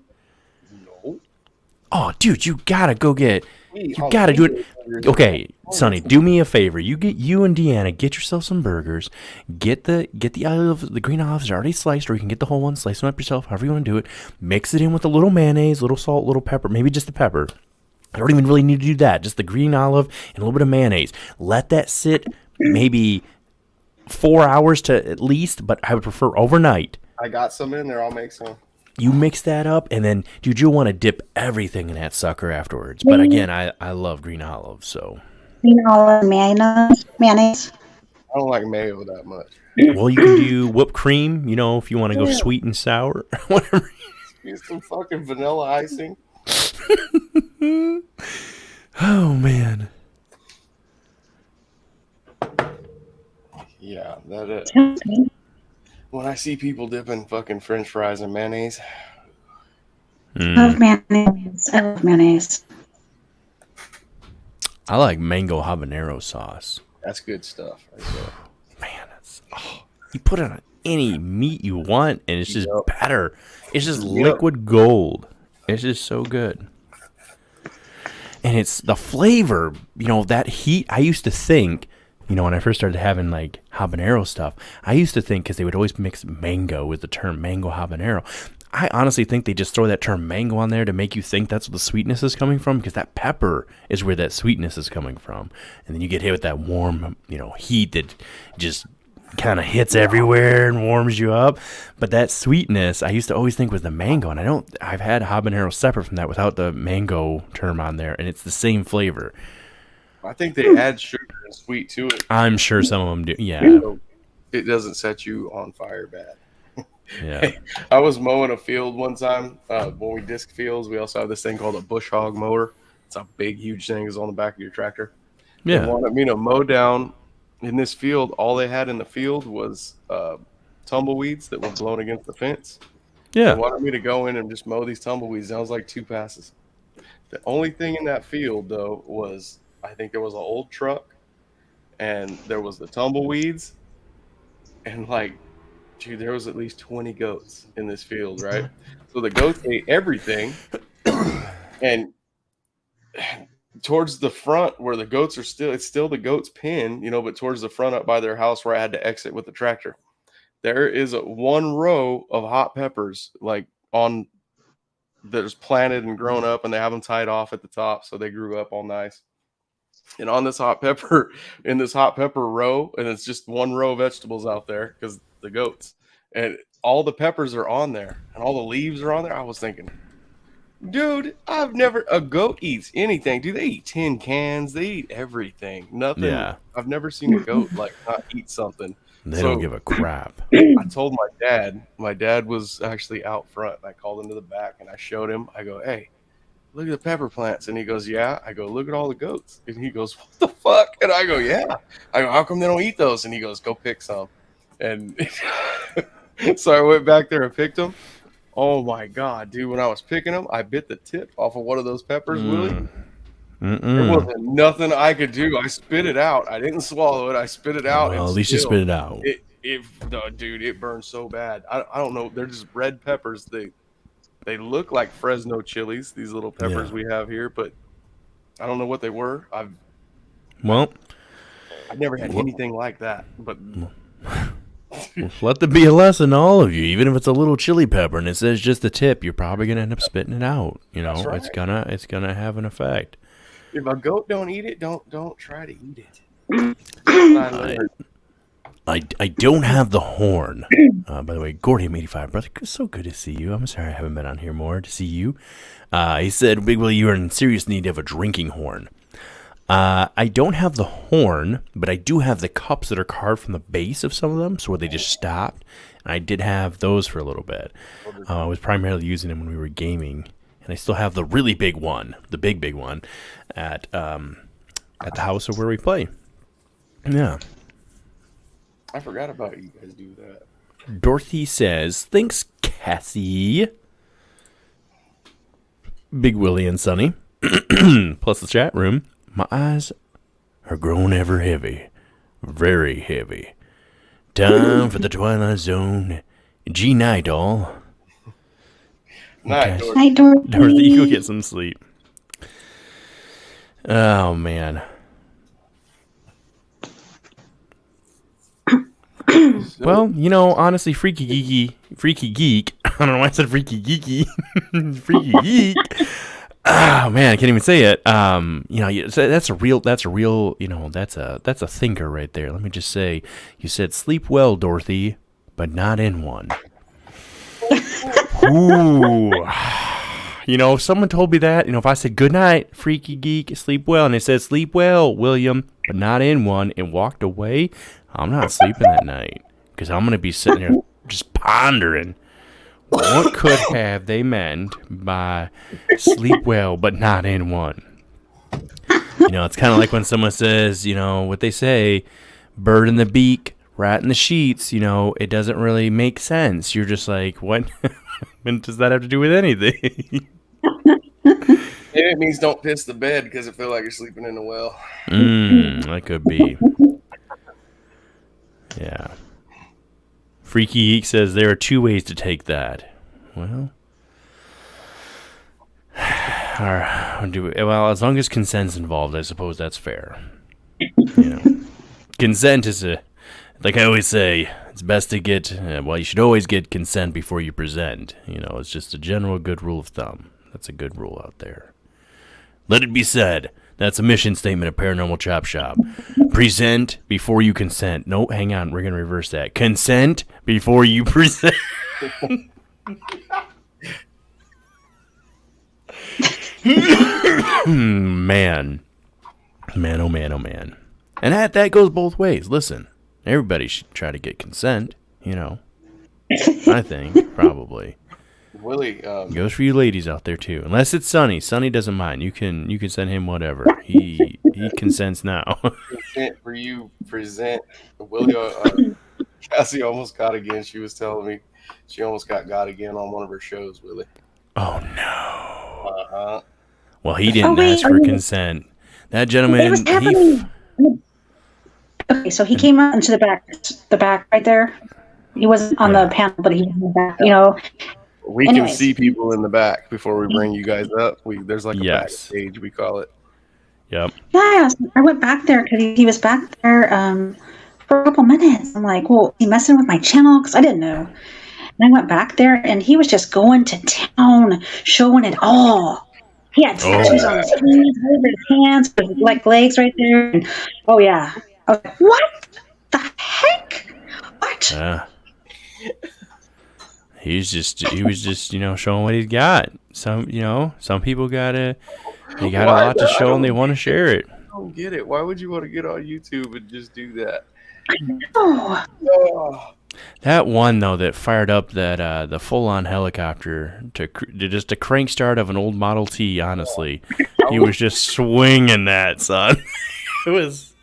No. Oh, dude, you gotta go get. You gotta do it. Okay, Sonny, do me a favor. You and Deanna get yourself some burgers. Get the green olives are already sliced, or you can get the whole one, slice them up yourself, however you want to do it. Mix it in with a little mayonnaise, little salt, little pepper, maybe just the pepper. I don't even really need to do that. Just the green olive and a little bit of mayonnaise. Let that sit maybe 4 hours to at least, but I would prefer overnight. I got some in there. I'll make some. You mix that up, and then, dude, you'll want to dip everything in that sucker afterwards. But again, I love green olives, so. Green olive mayonnaise. I don't like mayo that much. Well, you can do whipped cream, you know, if you want to go sweet and sour, whatever. Use some fucking vanilla icing. Oh, man. Yeah, that is. When I see people dipping fucking French fries in mayonnaise. I love mayonnaise. I like mango habanero sauce. That's good stuff. Right there. Man, you put it on any meat you want, and it's just better. It's just liquid gold. It's just so good. And it's the flavor, you know, that heat. I used to think, you know, when I first started having like habanero stuff, I used to think, because they would always mix mango with the term mango habanero. I honestly think they just throw that term mango on there to make you think that's where the sweetness is coming from, because that pepper is where that sweetness is coming from. And then you get hit with that warm, you know, heat that just kind of hits everywhere and warms you up. But that sweetness, I used to always think was the mango, and I've had habanero separate from that without the mango term on there, and it's the same flavor. I think they add sugar and sweet to it. I'm sure some of them do. Yeah. So it doesn't set you on fire bad. Yeah. I was mowing a field one time. When we disc fields, we also have this thing called a bush hog mower. It's a big, huge thing. It's on the back of your tractor. Yeah. They wanted me to mow down in this field. All they had in the field was tumbleweeds that were blown against the fence. Yeah. They wanted me to go in and just mow these tumbleweeds. That was like 2 passes. The only thing in that field, though, was I think there was an old truck, and there was the tumbleweeds, and like, dude, there was at least 20 goats in this field, right? So the goats ate everything, and towards the front where the goats are still, it's still the goats' pen, you know, but towards the front up by their house where I had to exit with the tractor, there is one row of hot peppers, like on, that's planted and grown up, and they have them tied off at the top, so they grew up all nice. And on this hot pepper, in this hot pepper row, and it's just one row of vegetables out there because the goats, and all the peppers are on there, and all the leaves are on there. I was thinking, dude, a goat eats anything. Dude, they eat tin cans. They eat everything. Nothing. Yeah. I've never seen a goat like not eat something. They don't give a crap. I told my dad. My dad was actually out front. And I called him to the back, and I showed him. I go, hey, look at the pepper plants. And he goes, yeah. I go, look at all the goats. And he goes, what the fuck? And I go, yeah. I go, how come they don't eat those? And he goes, go pick some. And so I went back there and picked them. Oh my God, dude. When I was picking them, I bit the tip off of one of those peppers, Willie. There wasn't nothing I could do. I spit it out. I didn't swallow it. I spit it out. Well, at least you spit it out. Dude, it burned so bad. I don't know. They're just red peppers. They look like Fresno chilies, these little peppers we have here, but I don't know what they were. Well, I've never had anything like that, but Let there be a lesson to all of you. Even if it's a little chili pepper and it says just the tip, you're probably gonna end up spitting it out. You know, right. it's gonna have an effect. If a goat don't eat it, don't try to eat it. I don't have the horn. By the way, Gordium85, brother, so good to see you. I'm sorry I haven't been on here more to see you. He said, Big Willie, you are in serious need of a drinking horn. I don't have the horn, but I do have the cups that are carved from the base of some of them, so where they just stopped. And I did have those for a little bit. I was primarily using them when we were gaming, and I still have the really big one, the big one, at the house of where we play. Yeah. I forgot about you guys do that. Dorothy says, thanks, Cassie. Big Willie and Sonny. Plus the chat room. My eyes are growing ever heavy. Very heavy. Time for the Twilight Zone. G night, all. Night, Okay. Dorothy. Night, Dorothy. Dorothy, you go get some sleep. Oh, man. Well, you know, honestly, Freaky Geek. I don't know why I said Freaky Geeky. Freaky Geek. Oh man, I can't even say it. You know, that's a real, you know, that's a thinker right there. Let me just say, you said sleep well, Dorothy, but not in one. Ooh. You know, if someone told me that, you know, if I said good night, Freaky Geek, sleep well, and they said sleep well, William, but not in one, and walked away, I'm not sleeping that night because I'm gonna be sitting there just pondering. What could have they meant by sleep well, but not in one? You know, it's kind of like when someone says, you know, what they say, bird in the beak, rat in the sheets, you know, it doesn't really make sense. You're just like, what? What does that have to do with anything? Maybe it means don't piss the bed because it feels like you're sleeping in a well. That could be. Yeah. Freaky Geek says there are two ways to take that. Well, well, as long as consent's involved, I suppose that's fair. You know, consent is like I always say, it's best to get. Well, you should always get consent before you present. You know, it's just a general good rule of thumb. That's a good rule out there. Let it be said. That's a mission statement of Paranormal Chop Shop. Present before you consent. No, hang on. We're going to reverse that. Consent before you present. Man. Man, oh man, oh man. And that goes both ways. Listen, everybody should try to get consent, you know. I think, probably. Willie, Goes for you ladies out there too. Unless it's Sonny. Sonny doesn't mind. You can send him whatever. He consents now. consent for you present. Willie, Cassie almost got again. She was telling me she almost got again on one of her shows, Willie. Oh no. Uh-huh. Well, he didn't ask for consent. That gentleman. It was happening. Okay, so he came out into the back right there. He wasn't on the panel, but he was in the back. You know. We Anyways. can see people in the back before we bring you guys up. There's like a backstage, we call it. Yep. Yeah, so I went back there because he was back there for a couple minutes. I'm like, well, he messing with my channel? Because I didn't know. And I went back there, and he was just going to town, showing it all. He had tattoos on his hands, over his hands, with like legs right there. And, oh, yeah. I was like, what the heck? What? He was just, you know, showing what he's got. Some people they got a lot to show and they want to share it. I don't get it. Why would you want to get on YouTube and just do that? Oh. That one though that fired up that the full-on helicopter to just a crank start of an old Model T. Honestly, he was just swinging that, son. It was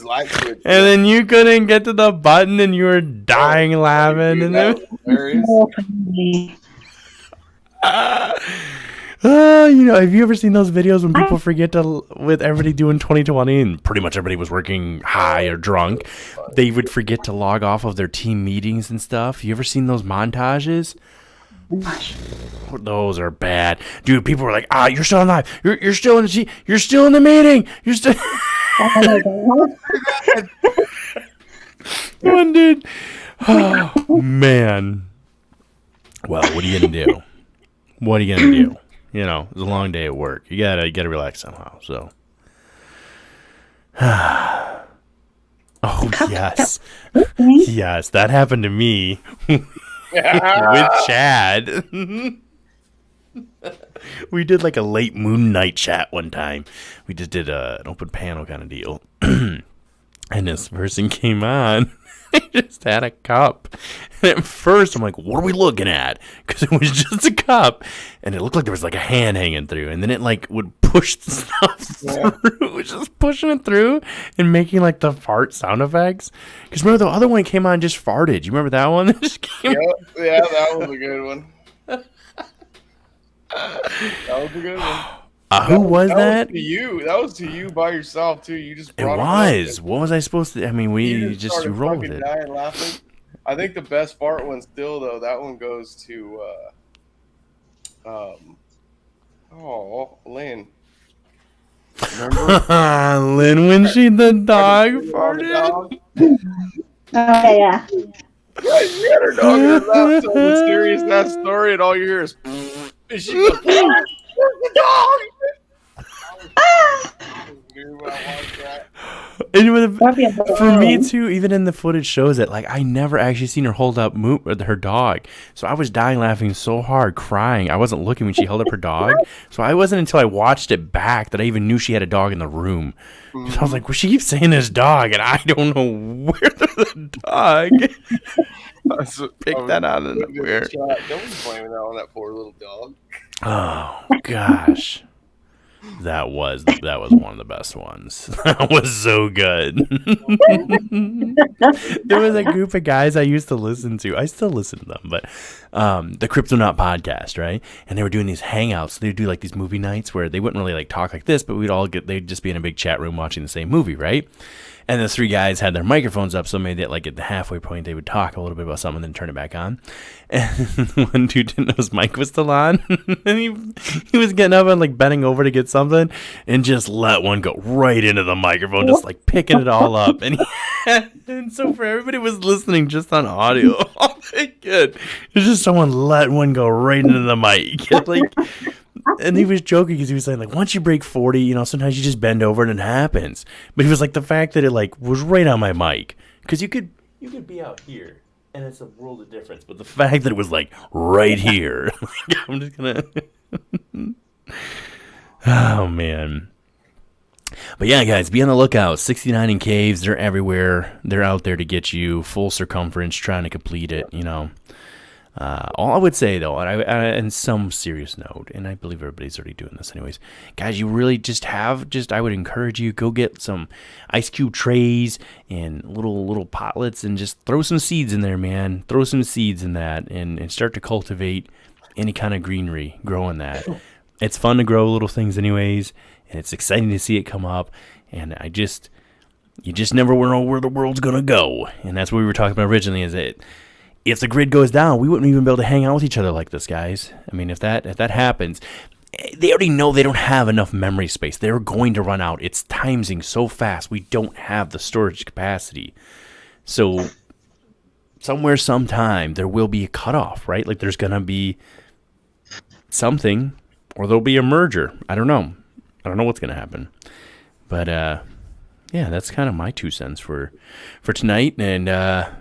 like it. And then you couldn't get to the button, and you were dying laughing. And then, you know, have you ever seen those videos when people forget to, with everybody doing 2020, and pretty much everybody was working high or drunk, they would forget to log off of their team meetings and stuff? You ever seen those montages? Those are bad, dude. People were like, "Ah, you're still alive. You're still in the meeting. You're still." Oh my God. One dude. Oh, man. Well, what are you gonna do? What are you gonna do? You know, it was a long day at work. You gotta relax somehow. So. Oh yes, yes, that happened to me with Chad. We did like a late moon night chat one time. We just did an open panel kind of deal, and this person came on. He just had a cup. And at first, I'm like, what are we looking at? Because it was just a cup. And it looked like there was like a hand hanging through. And then it like would push the stuff through. It was just pushing it through and making like the fart sound effects. Because remember the other one came on and just farted. You remember that one? That just came Yeah, that was a good one. That was a good one. Who was that? Was to you. That was to you by yourself too. You just It brought was. What was I supposed to? I mean, you started rolled with fucking it. dying laughing. I think the best fart one still though. That one goes to Lynn. Remember Lynn when the dog farted? Oh yeah. Yeah, she had her dog in her lap, so mysterious that story, and all you hear is, and she goes, "Where's the dog?" And for me too, even in the footage shows it. Like I never actually seen her hold up her dog, so I was dying laughing so hard, crying. I wasn't looking when she held up her dog, so I wasn't until I watched it back that I even knew she had a dog in the room. So I was like, well, she keeps saying this dog, and I don't know where the dog. Pick that out of nowhere. Don't be blaming that on that poor little dog. Oh gosh. That was one of the best ones. That was so good. There was a group of guys I used to listen to. I still listen to them, but the Cryptonaut podcast, right? And they were doing these hangouts. They'd do like these movie nights where they wouldn't really like talk like this, but they'd just be in a big chat room watching the same movie, right? And the three guys had their microphones up, so maybe like at the halfway point they would talk a little bit about something and then turn it back on. And one dude didn't know his mic was still on, and he was getting up and like bending over to get something, and just let one go right into the microphone, just like picking it all up. And so for everybody who was listening just on audio, all they could was just someone let one go right into the mic, like. And he was joking because he was saying, like, once you break 40, you know, sometimes you just bend over and it happens. But he was like, the fact that it, like, was right on my mic. Because you could be out here, and it's a world of difference. But the fact that it was, like, right here. Like, I'm just going to... Oh, man. But yeah, guys, be on the lookout. 69 in Caves, they're everywhere. They're out there to get you full circumference, trying to complete it, you know. All I would say, though, and some serious note, and I believe everybody's already doing this anyways, guys, you really I would encourage you, go get some ice cube trays and little potlets and just throw some seeds in there, man. Throw some seeds in that and start to cultivate any kind of greenery, growing that. It's fun to grow little things anyways, and it's exciting to see it come up, and you just never know where the world's going to go, and that's what we were talking about originally, is it. If the grid goes down, we wouldn't even be able to hang out with each other like this, guys. I mean, if that happens, they already know they don't have enough memory space. They're going to run out. It's timesing so fast. We don't have the storage capacity. So somewhere, sometime, there will be a cutoff, right? Like there's going to be something, or there'll be a merger. I don't know. I don't know what's going to happen. But, yeah, that's kind of my 2 cents for tonight. And,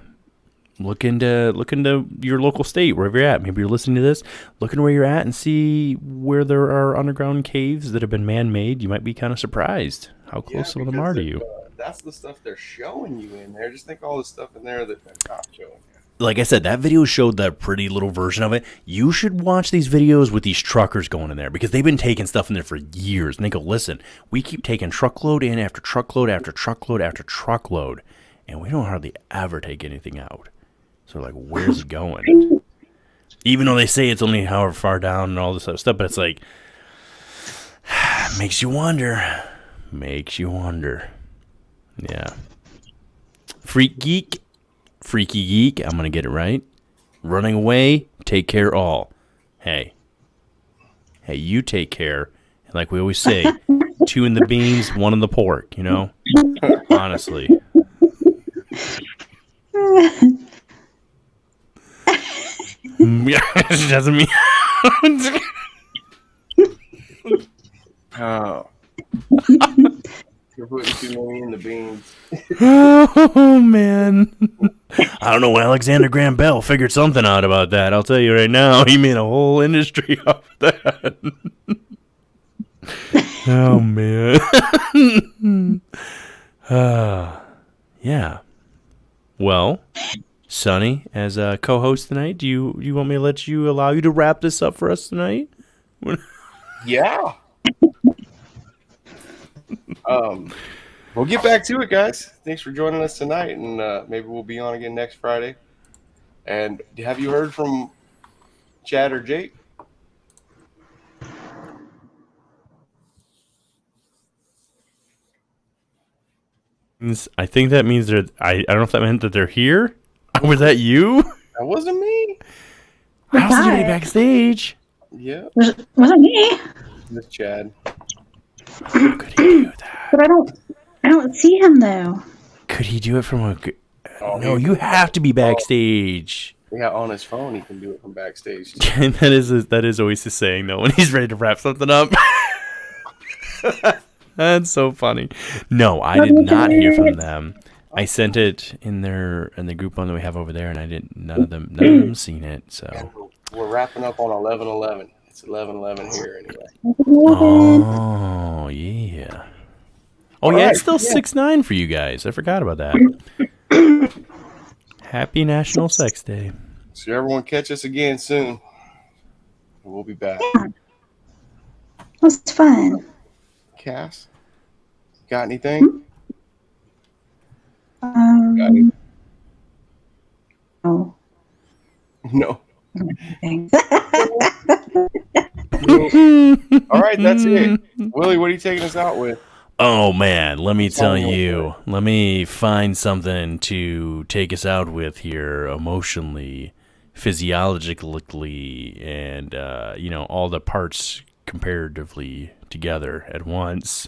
Look into your local state, wherever you're at. Maybe you're listening to this. Look into where you're at and see where there are underground caves that have been man-made. You might be kind of surprised how close some of them are to you. That's the stuff they're showing you in there. Just think all the stuff in there that they're not showing you. Like I said, that video showed that pretty little version of it. You should watch these videos with these truckers going in there, because they've been taking stuff in there for years. And they go, listen, we keep taking truckload in after truckload after truckload after truckload, and we don't hardly ever take anything out. So like, where's it going? Even though they say it's only however far down and all this other stuff, but it's like, makes you wonder. Yeah. Freaky Geek, I'm going to get it right. Running away, take care all. Hey, you take care. And like we always say, 2 in the beans, 1 in the pork, you know? Honestly. She doesn't mean. Oh. You're putting too many in the beans. Oh man. I don't know when Alexander Graham Bell figured something out about that. I'll tell you right now, he made a whole industry off that. Oh man. Yeah. Well, Sonny, as a co-host tonight, do you want me to allow you to wrap this up for us tonight? Yeah. We'll get back to it, guys. Thanks for joining us tonight, and maybe we'll be on again next Friday. And have you heard from Chad or Jake? I think that means they're. I don't know if that meant that they're here. Was that you? That wasn't me. I don't see anybody backstage. Yeah. Wasn't me. Miss Chad. How could he do that? But I don't see him though. Could he do it from a? Oh, No, you have to be backstage. Yeah, on his phone, he can do it from backstage. that is always his saying though when he's ready to wrap something up. That's so funny. No, I did not hear from them. I sent it in the group one that we have over there, and I didn't. None of them seen it. So We're wrapping up on 11:11. It's 11:11 here anyway. oh yeah. Oh yeah, right, it's still 6-9 for you guys. I forgot about that. Happy National Sex Day. So everyone catch us again soon. We'll be back. It was fun. Cass, got anything? No. No. Thanks. All right, that's it. Willie, what are you taking us out with? Oh man, let me tell you. Let me find something to take us out with here emotionally, physiologically, and all the parts comparatively together at once.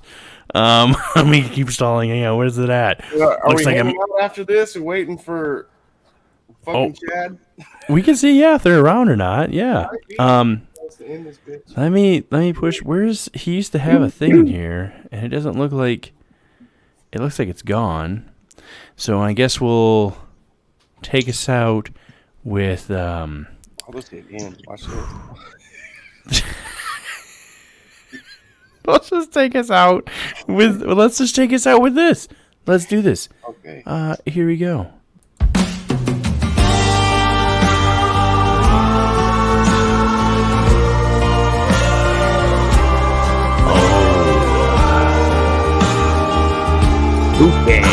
Let me keep stalling. Hang on, where's it at? Are Looks we like hanging out after this and waiting for fucking Chad? We can see, yeah, if they're around or not. Yeah. Let's end this bitch. Let me push. Where's he used to have a thing in here, and it doesn't look like. It looks like it's gone. So I guess we'll take us out with. I'll just hit in. Watch this. Let's just take us out with. Let's just take us out with this. Let's do this. Okay. Here we go. Who cares?